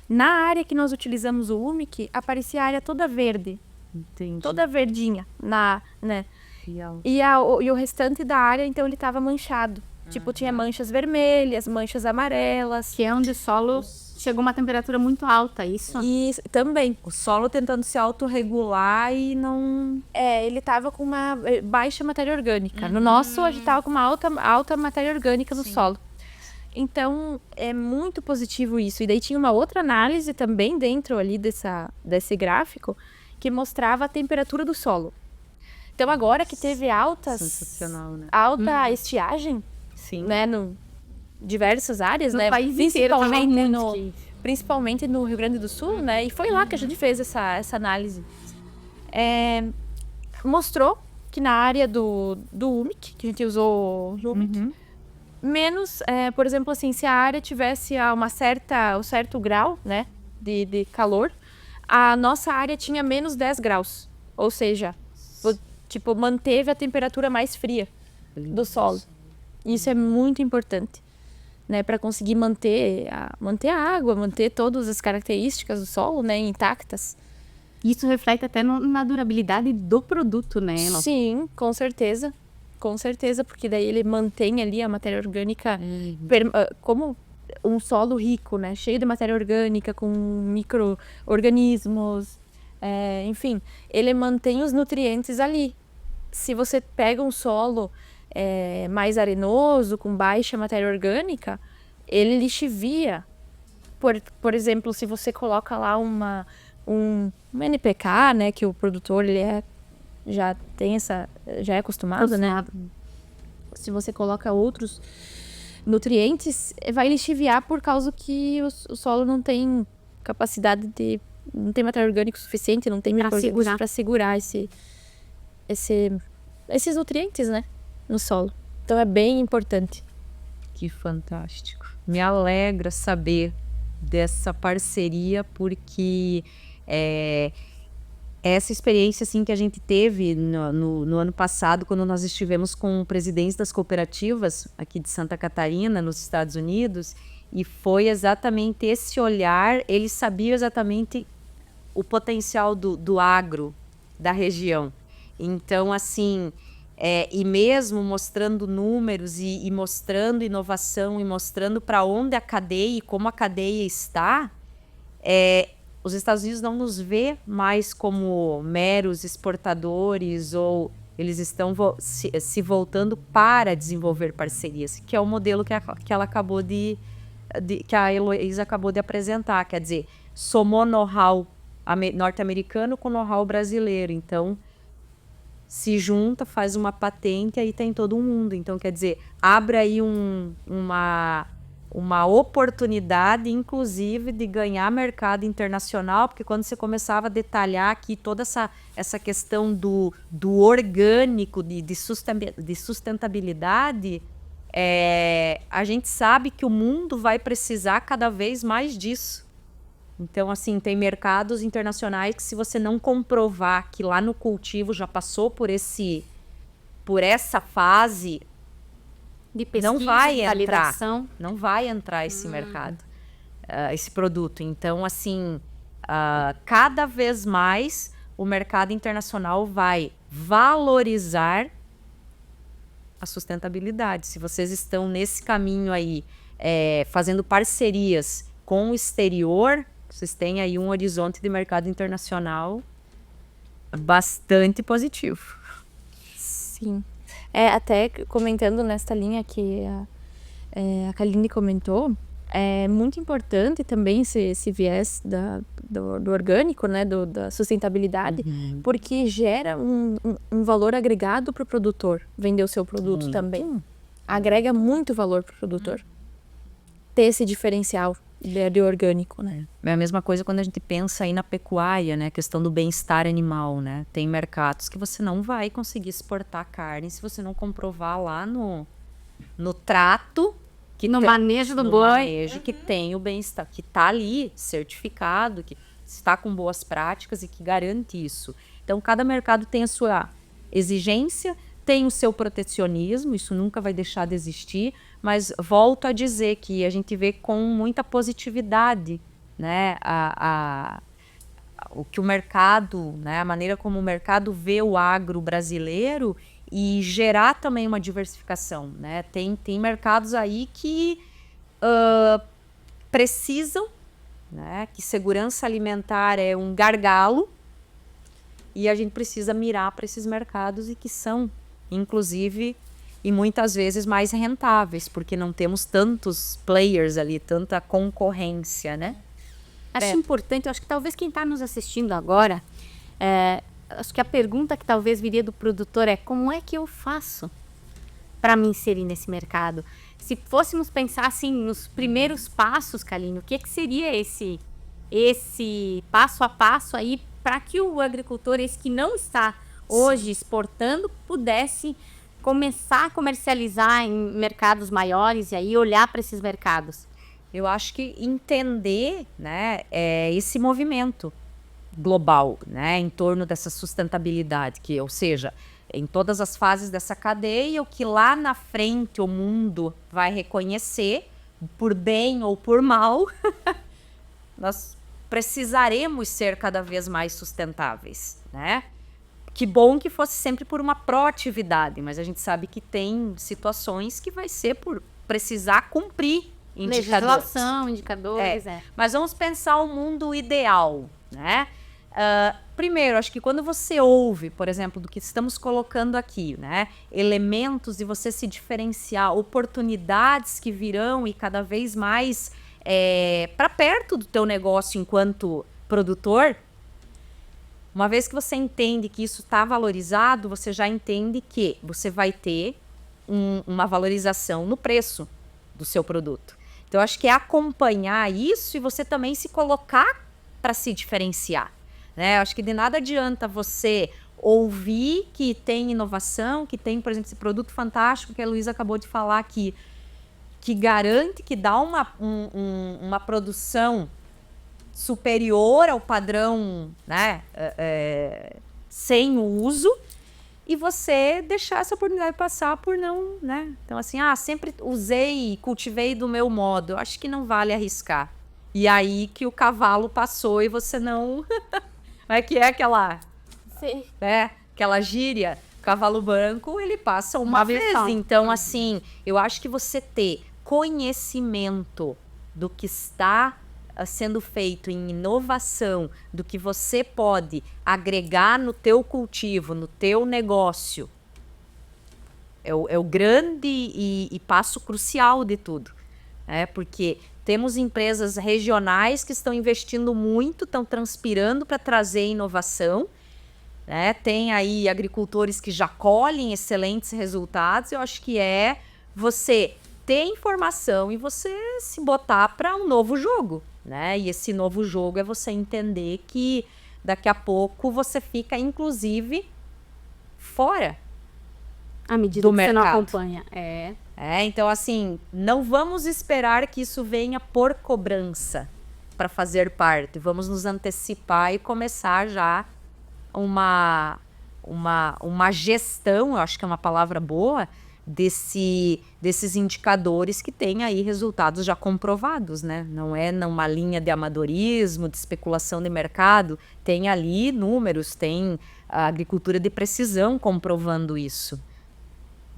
Na área que nós utilizamos o humic, aparecia a área toda verde. Entendi. Toda verdinha, né? Legal. E o restante da área, então, ele estava manchado. Tipo, tinha manchas vermelhas, manchas amarelas. Que é onde o solo chegou a uma temperatura muito alta, isso? E também, o solo tentando se autorregular e não... Ele tava com uma baixa matéria orgânica. No nosso, a gente tava com uma alta matéria orgânica no solo. Então, é muito positivo isso. E daí tinha uma outra análise também dentro ali desse gráfico que mostrava a temperatura do solo. Então, agora que teve Sensacional, né? alta estiagem, Sim. né, no diversas áreas, No né, país inteiro, principalmente no Rio Grande do Sul, né, e foi lá que a gente fez essa análise. Mostrou que na área do humic, que a gente usou o humic, menos, por exemplo, assim, se a área tivesse um certo grau, né, de calor, a nossa área tinha menos 10 graus, ou seja, tipo, manteve a temperatura mais fria do solo. Isso é muito importante, né, para conseguir manter a água, manter todas as características do solo, né, intactas. Isso reflete até na durabilidade do produto, né? Sim, com certeza, porque daí ele mantém ali a matéria orgânica como um solo rico, né, cheio de matéria orgânica, com micro-organismos, enfim, ele mantém os nutrientes ali. Se você pega um solo mais arenoso, com baixa matéria orgânica, ele lixivia. Por exemplo, se você coloca lá um NPK, né, que o produtor já é acostumado, né? Se você coloca outros nutrientes, vai lixiviar por causa que o solo não tem capacidade não tem matéria orgânica suficiente, não tem micro-organismos para segurar esses nutrientes, né, no solo. Então é bem importante. Que fantástico. Me alegra saber dessa parceria, porque essa experiência assim, que a gente teve no ano passado, quando nós estivemos com presidentes das cooperativas aqui de Santa Catarina, nos Estados Unidos, e foi exatamente esse olhar, eles sabiam exatamente o potencial do agro da região. Então, assim, e mesmo mostrando números e mostrando inovação e mostrando para onde a cadeia e como a cadeia está, os Estados Unidos não nos vê mais como meros exportadores, ou eles estão se voltando para desenvolver parcerias, que é o modelo que ela acabou que a Heloísa acabou de apresentar. Quer dizer, somou know-how norte-americano com know-how brasileiro. Então, se junta, faz uma patente, aí tem todo mundo. Então, quer dizer, abre aí uma oportunidade, inclusive, de ganhar mercado internacional, porque quando você começava a detalhar aqui toda essa questão do orgânico, de sustentabilidade, a gente sabe que o mundo vai precisar cada vez mais disso. Então, assim, tem mercados internacionais que, se você não comprovar que lá no cultivo já passou por essa fase de pesquisa, não vai de validação, não vai entrar esse mercado, esse produto. Então, assim, cada vez mais o mercado internacional vai valorizar a sustentabilidade. Se vocês estão nesse caminho aí, fazendo parcerias com o exterior, vocês têm aí um horizonte de mercado internacional bastante positivo. Sim. Até comentando nesta linha que a Kaline comentou, é muito importante também esse viés do orgânico, né, da sustentabilidade, porque gera um valor agregado para o produtor vender o seu produto também. Agrega muito valor para o produtor ter esse diferencial de orgânico, né? É a mesma coisa quando a gente pensa aí na pecuária, né? A questão do bem-estar animal, né? Tem mercados que você não vai conseguir exportar carne se você não comprovar lá no trato, no manejo do boi, manejo, que tem o bem-estar, que está ali certificado, que está com boas práticas e que garante isso. Então, cada mercado tem a sua exigência, tem o seu protecionismo, isso nunca vai deixar de existir, mas volto a dizer que a gente vê com muita positividade, né, o que o mercado, né, a maneira como o mercado vê o agro brasileiro, e gerar também uma diversificação, né? Tem mercados aí que precisam, né, que segurança alimentar é um gargalo, e a gente precisa mirar para esses mercados, e que são, inclusive, e muitas vezes mais rentáveis, porque não temos tantos players ali, tanta concorrência, né? Acho importante, eu acho que talvez quem está nos assistindo agora, acho que a pergunta que talvez viria do produtor é: como é que eu faço para me inserir nesse mercado? Se fôssemos pensar assim nos primeiros passos, Kaline, o que seria esse passo a passo aí para que o agricultor, esse que não está hoje exportando, pudesse começar a comercializar em mercados maiores e aí olhar para esses mercados? Eu acho que entender, né, esse movimento global, né, em torno dessa sustentabilidade, ou seja, em todas as fases dessa cadeia, o que lá na frente o mundo vai reconhecer, por bem ou por mal, nós precisaremos ser cada vez mais sustentáveis, né? Que bom que fosse sempre por uma proatividade, mas a gente sabe que tem situações que vai ser por precisar cumprir legislação, indicadores. Mas vamos pensar o mundo ideal, né? primeiro, acho que quando você ouve, por exemplo, do que estamos colocando aqui, né? Elementos de você se diferenciar, oportunidades que virão e cada vez mais para perto do teu negócio enquanto produtor. Uma vez que você entende que isso está valorizado, você já entende que você vai ter uma valorização no preço do seu produto. Então, acho que é acompanhar isso e você também se colocar para se diferenciar, né? Acho que de nada adianta você ouvir que tem inovação, que tem, por exemplo, esse produto fantástico que a Luísa acabou de falar aqui, que garante, que dá uma produção superior ao padrão, né, sem o uso, e você deixar essa oportunidade passar por não, né? Então, assim, sempre usei, cultivei do meu modo. Eu acho que não vale arriscar. E aí que o cavalo passou e você não... que é aquela... Sim. Né? Aquela gíria. Cavalo branco, ele passa uma vez. Então, assim, eu acho que você ter conhecimento do que está sendo feito em inovação, do que você pode agregar no teu cultivo, no teu negócio, é o grande e passo crucial de tudo. Porque temos empresas regionais que estão investindo muito, estão transpirando para trazer inovação, né? Tem aí agricultores que já colhem excelentes resultados. Eu acho que você ter informação e você se botar para um novo jogo, né? E esse novo jogo é você entender que daqui a pouco você fica, inclusive, fora à medida do que mercado. Você não acompanha. Então, assim, não vamos esperar que isso venha por cobrança para fazer parte. Vamos nos antecipar e começar já uma gestão, eu acho que é uma palavra boa, desses indicadores que têm aí resultados já comprovados, né? Não é numa linha de amadorismo, de especulação de mercado, tem ali números, tem a agricultura de precisão comprovando isso.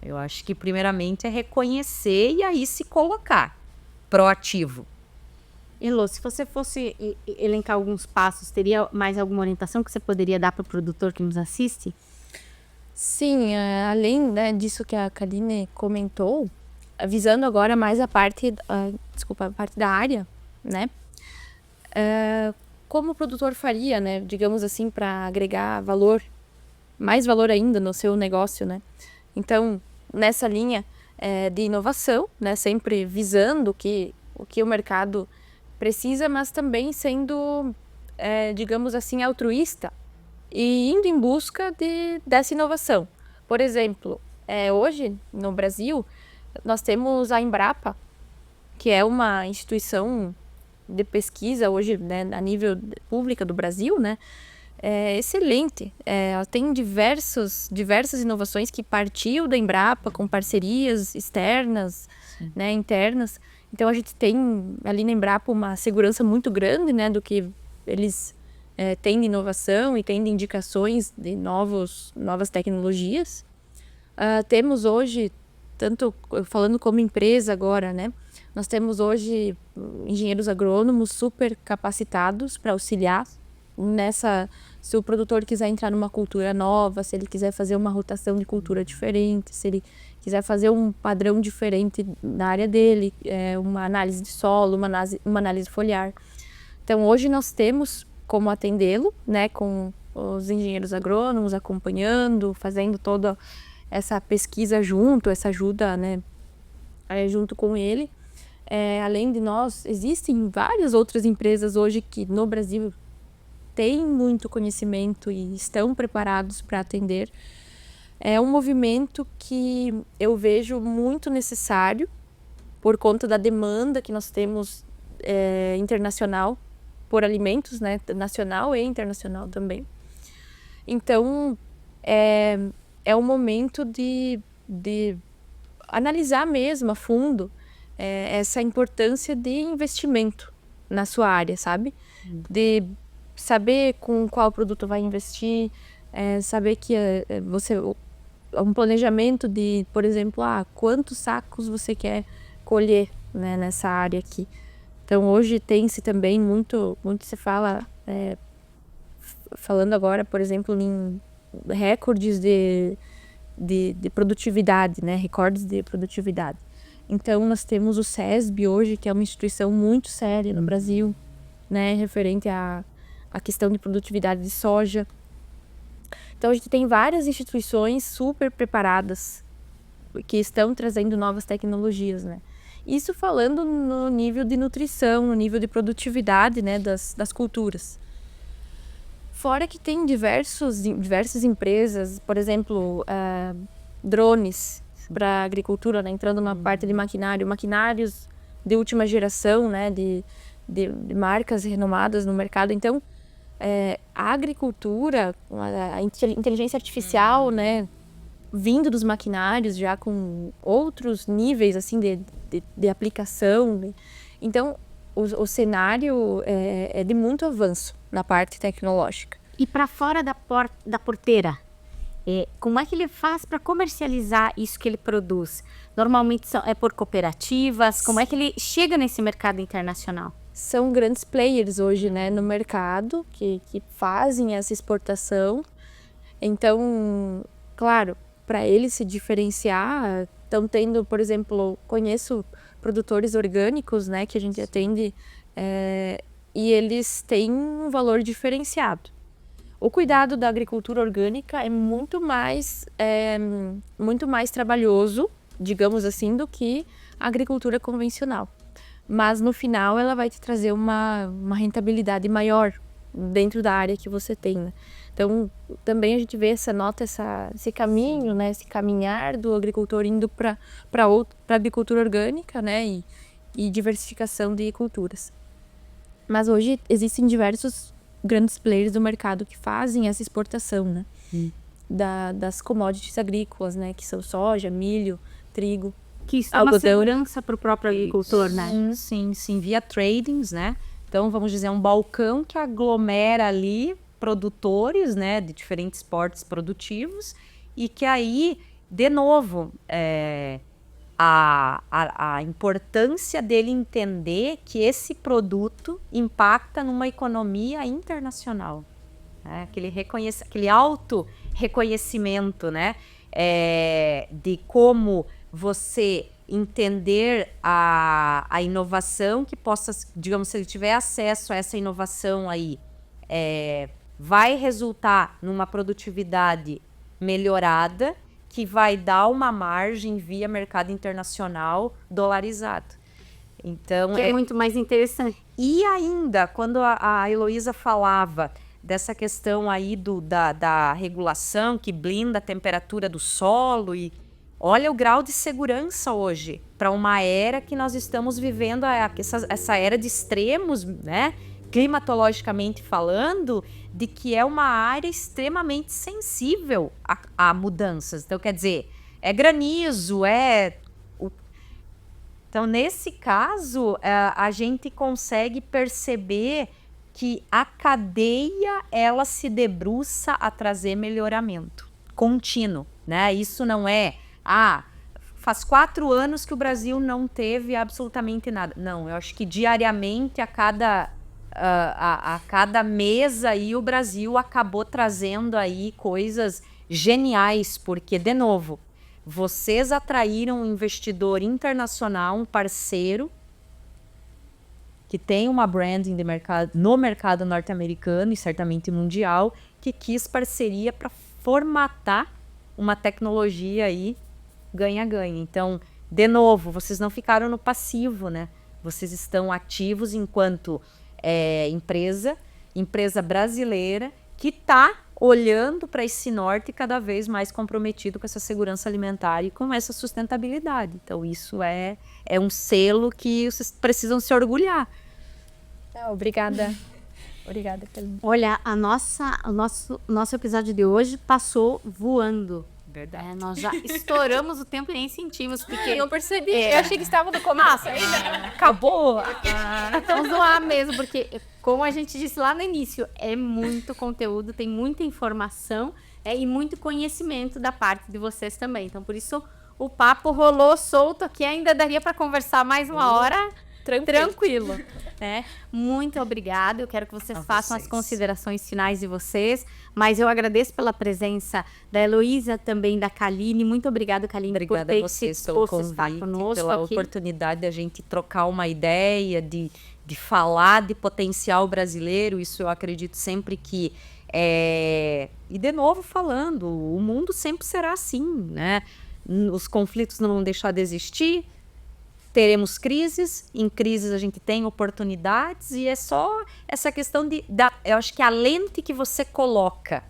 Eu acho que primeiramente é reconhecer e aí se colocar proativo. Elô, se você fosse elencar alguns passos, teria mais alguma orientação que você poderia dar para o produtor que nos assiste? Sim, além, né, disso que a Kaline comentou, visando agora mais a parte da área, né? Como o produtor faria, né, digamos assim, para agregar mais valor ainda no seu negócio, né? Então, nessa linha de inovação, né, sempre visando o que o mercado precisa, mas também sendo, digamos assim, altruísta e indo em busca dessa inovação. Por exemplo, hoje no Brasil nós temos a Embrapa, que é uma instituição de pesquisa hoje, né, a nível pública do Brasil, né, excelente. Ela tem diversas inovações que partiu da Embrapa com parcerias externas, né, internas. Então a gente tem ali na Embrapa uma segurança muito grande, né, do que eles têm de inovação e têm de indicações de novas tecnologias. Temos hoje, tanto falando como empresa agora, né, nós temos hoje engenheiros agrônomos super capacitados para auxiliar se o produtor quiser entrar numa cultura nova, se ele quiser fazer uma rotação de cultura diferente, se ele quiser fazer um padrão diferente na área dele, uma análise de solo, uma análise foliar. Então, hoje nós temos como atendê-lo, né, com os engenheiros agrônomos acompanhando, fazendo toda essa pesquisa junto, essa ajuda, né, junto com ele. Além de nós, existem várias outras empresas hoje que no Brasil têm muito conhecimento e estão preparados para atender. É um movimento que eu vejo muito necessário por conta da demanda que nós temos internacional por alimentos, né, nacional e internacional também. Então, é um momento de analisar mesmo a fundo essa importância de investimento na sua área, sabe? De saber com qual produto vai investir, saber que um planejamento de, por exemplo, quantos sacos você quer colher, né, nessa área aqui. Então, hoje tem-se também muito se fala falando agora, por exemplo, em recordes de produtividade, né? Recordes de produtividade. Então, nós temos o SESB hoje, que é uma instituição muito séria no Brasil, né? Referente à questão de produtividade de soja. Então, a gente tem várias instituições super preparadas que estão trazendo novas tecnologias, né? Isso falando no nível de nutrição, no nível de produtividade, né, das culturas. Fora que tem diversas empresas, por exemplo, drones para agricultura, né, entrando na parte de maquinários de última geração, né, de marcas renomadas no mercado. Então, a agricultura, a inteligência artificial, né, vindo dos maquinários já com outros níveis assim de aplicação. Então, o cenário é de muito avanço na parte tecnológica. E para fora da porteira, como é que ele faz para comercializar isso que ele produz? Normalmente é por cooperativas, como é que ele chega nesse mercado internacional? São grandes players hoje, né, no mercado que fazem essa exportação. Então, claro, para ele se diferenciar, estão tendo, por exemplo, conheço produtores orgânicos, né, que a gente atende, e eles têm um valor diferenciado. O cuidado da agricultura orgânica é muito mais trabalhoso, digamos assim, do que a agricultura convencional. Mas no final ela vai te trazer uma rentabilidade maior dentro da área que você tem, né? Então, também a gente vê esse caminho, né, esse caminhar do agricultor indo para a agricultura orgânica, né, e diversificação de culturas. Mas hoje existem diversos grandes players do mercado que fazem essa exportação, né, das commodities agrícolas, né, que são soja, milho, trigo, que isso é uma segurança para o próprio agricultor, né? Sim, via tradings, né? Então, vamos dizer, um balcão que aglomera ali produtores, né, de diferentes portes produtivos, e que aí, de novo, a importância dele entender que esse produto impacta numa economia internacional, né? Aquele auto-reconhecimento, né, de como você entender a inovação que possa, digamos, se ele tiver acesso a essa inovação aí, vai resultar numa produtividade melhorada que vai dar uma margem via mercado internacional dolarizado. Então, que é muito mais interessante. E ainda, quando a Heloísa falava dessa questão aí da regulação que blinda a temperatura do solo, e olha o grau de segurança hoje para uma era que nós estamos vivendo, essa era de extremos, né? Climatologicamente falando, de que é uma área extremamente sensível a mudanças. Então, quer dizer, é granizo, Então, nesse caso, a gente consegue perceber que a cadeia, ela se debruça a trazer melhoramento contínuo, né? Isso não é, faz 4 anos que o Brasil não teve absolutamente nada. Não, eu acho que diariamente, a cada mês aí, o Brasil acabou trazendo aí coisas geniais, porque, de novo, vocês atraíram um investidor internacional, um parceiro que tem uma branding no mercado norte-americano e certamente mundial, que quis parceria para formatar uma tecnologia aí ganha-ganha. Então, de novo, vocês não ficaram no passivo, né? Vocês estão ativos enquanto empresa brasileira que está olhando para esse norte cada vez mais comprometido com essa segurança alimentar e com essa sustentabilidade. Então, isso é um selo que vocês precisam se orgulhar. Obrigada. Obrigada. Olha, o nosso episódio de hoje passou voando. Verdade. Nós já estouramos o tempo e nem sentimos, porque... Eu não percebi, eu achei que estava no começo ainda. Acabou! Vamos zoar mesmo, porque, como a gente disse lá no início, é muito conteúdo, tem muita informação e muito conhecimento da parte de vocês também. Então, por isso, o papo rolou solto aqui, ainda daria para conversar mais uma hora. Tranquilo. Né? Muito obrigada. Eu quero que vocês façam as vocês. considerações finais de vocês. Mas eu agradeço pela presença da Heloísa, também da Kaline. Muito obrigada, Kaline, por Obrigada ter a vocês pelo disposto a estar convite, conosco pela aqui. oportunidade de a gente trocar uma ideia, de falar de potencial brasileiro. Isso eu acredito sempre que e de novo falando, o mundo sempre será assim, né? Os conflitos não vão deixar de existir, teremos crises, em crises a gente tem oportunidades e é só essa questão eu acho que a lente que você coloca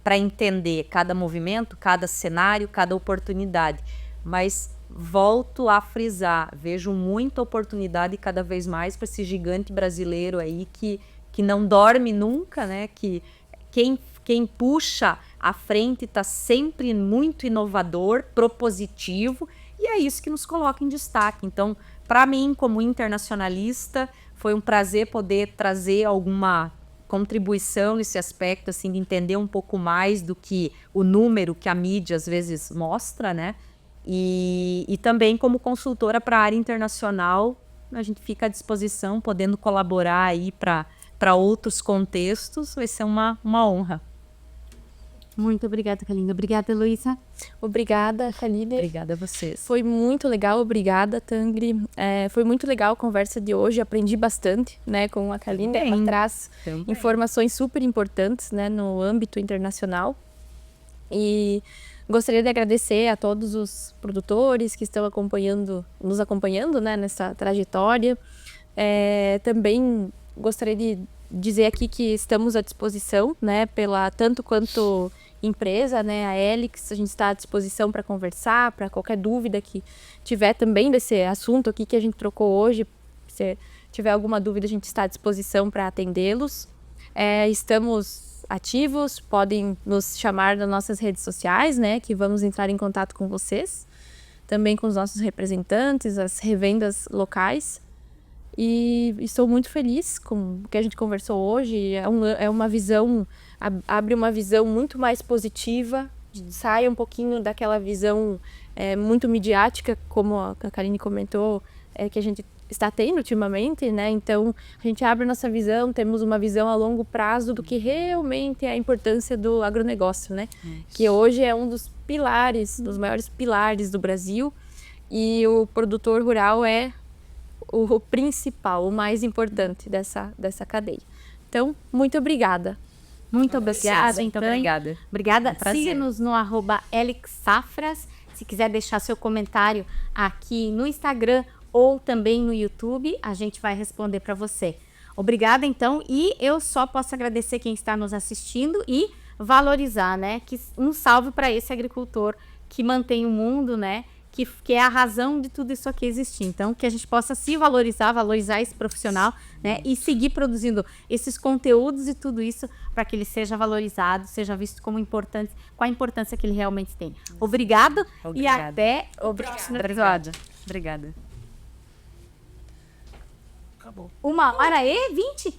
para entender cada movimento, cada cenário, cada oportunidade. Mas volto a frisar, vejo muita oportunidade cada vez mais para esse gigante brasileiro aí que não dorme nunca, né? Que quem puxa à frente está sempre muito inovador, propositivo, e é isso que nos coloca em destaque. Então, para mim, como internacionalista, foi um prazer poder trazer alguma contribuição nesse aspecto, assim, de entender um pouco mais do que o número que a mídia às vezes mostra, né? E também como consultora para a área internacional, a gente fica à disposição, podendo colaborar aí para outros contextos, vai ser uma honra. Muito obrigada, Kaline. Obrigada, Heloísa. Obrigada, Kaline. Obrigada a vocês. Foi muito legal, obrigada, Tangri. Foi muito legal a conversa de hoje, aprendi bastante, né, com a Kaline. Ela traz informações super importantes, né, no âmbito internacional. E gostaria de agradecer a todos os produtores que estão nos acompanhando, né, nessa trajetória. Também gostaria de dizer aqui que estamos à disposição, né, tanto quanto empresa, né, a Helix, a gente está à disposição para conversar, para qualquer dúvida que tiver também desse assunto aqui que a gente trocou hoje. Se tiver alguma dúvida, a gente está à disposição para atendê-los. Estamos ativos, podem nos chamar nas nossas redes sociais, né, que vamos entrar em contato com vocês, também com os nossos representantes, as revendas locais. E estou muito feliz com o que a gente conversou hoje. É uma visão, abre uma visão muito mais positiva, sai um pouquinho daquela visão muito midiática, como a Kaline comentou, que a gente está tendo ultimamente, né? Então, a gente abre a nossa visão, temos uma visão a longo prazo do que realmente é a importância do agronegócio, né? Que hoje é um dos maiores pilares do Brasil, e o produtor rural é o principal, o mais importante dessa cadeia. Então, muito obrigada. Muito obrigada. Muito obrigada. Obrigada. Prazer. Siga-nos no @elixsafras. Se quiser deixar seu comentário aqui no Instagram ou também no YouTube, a gente vai responder para você. Obrigada, então. E eu só posso agradecer quem está nos assistindo e valorizar, né? Um salve para esse agricultor que mantém o mundo, né? Que é a razão de tudo isso aqui existir. Então, que a gente possa se valorizar esse profissional, né? E seguir produzindo esses conteúdos e tudo isso para que ele seja valorizado, seja visto como importante, com a importância que ele realmente tem. Obrigado e até o próximo episódio. Obrigada. Acabou. 1h20?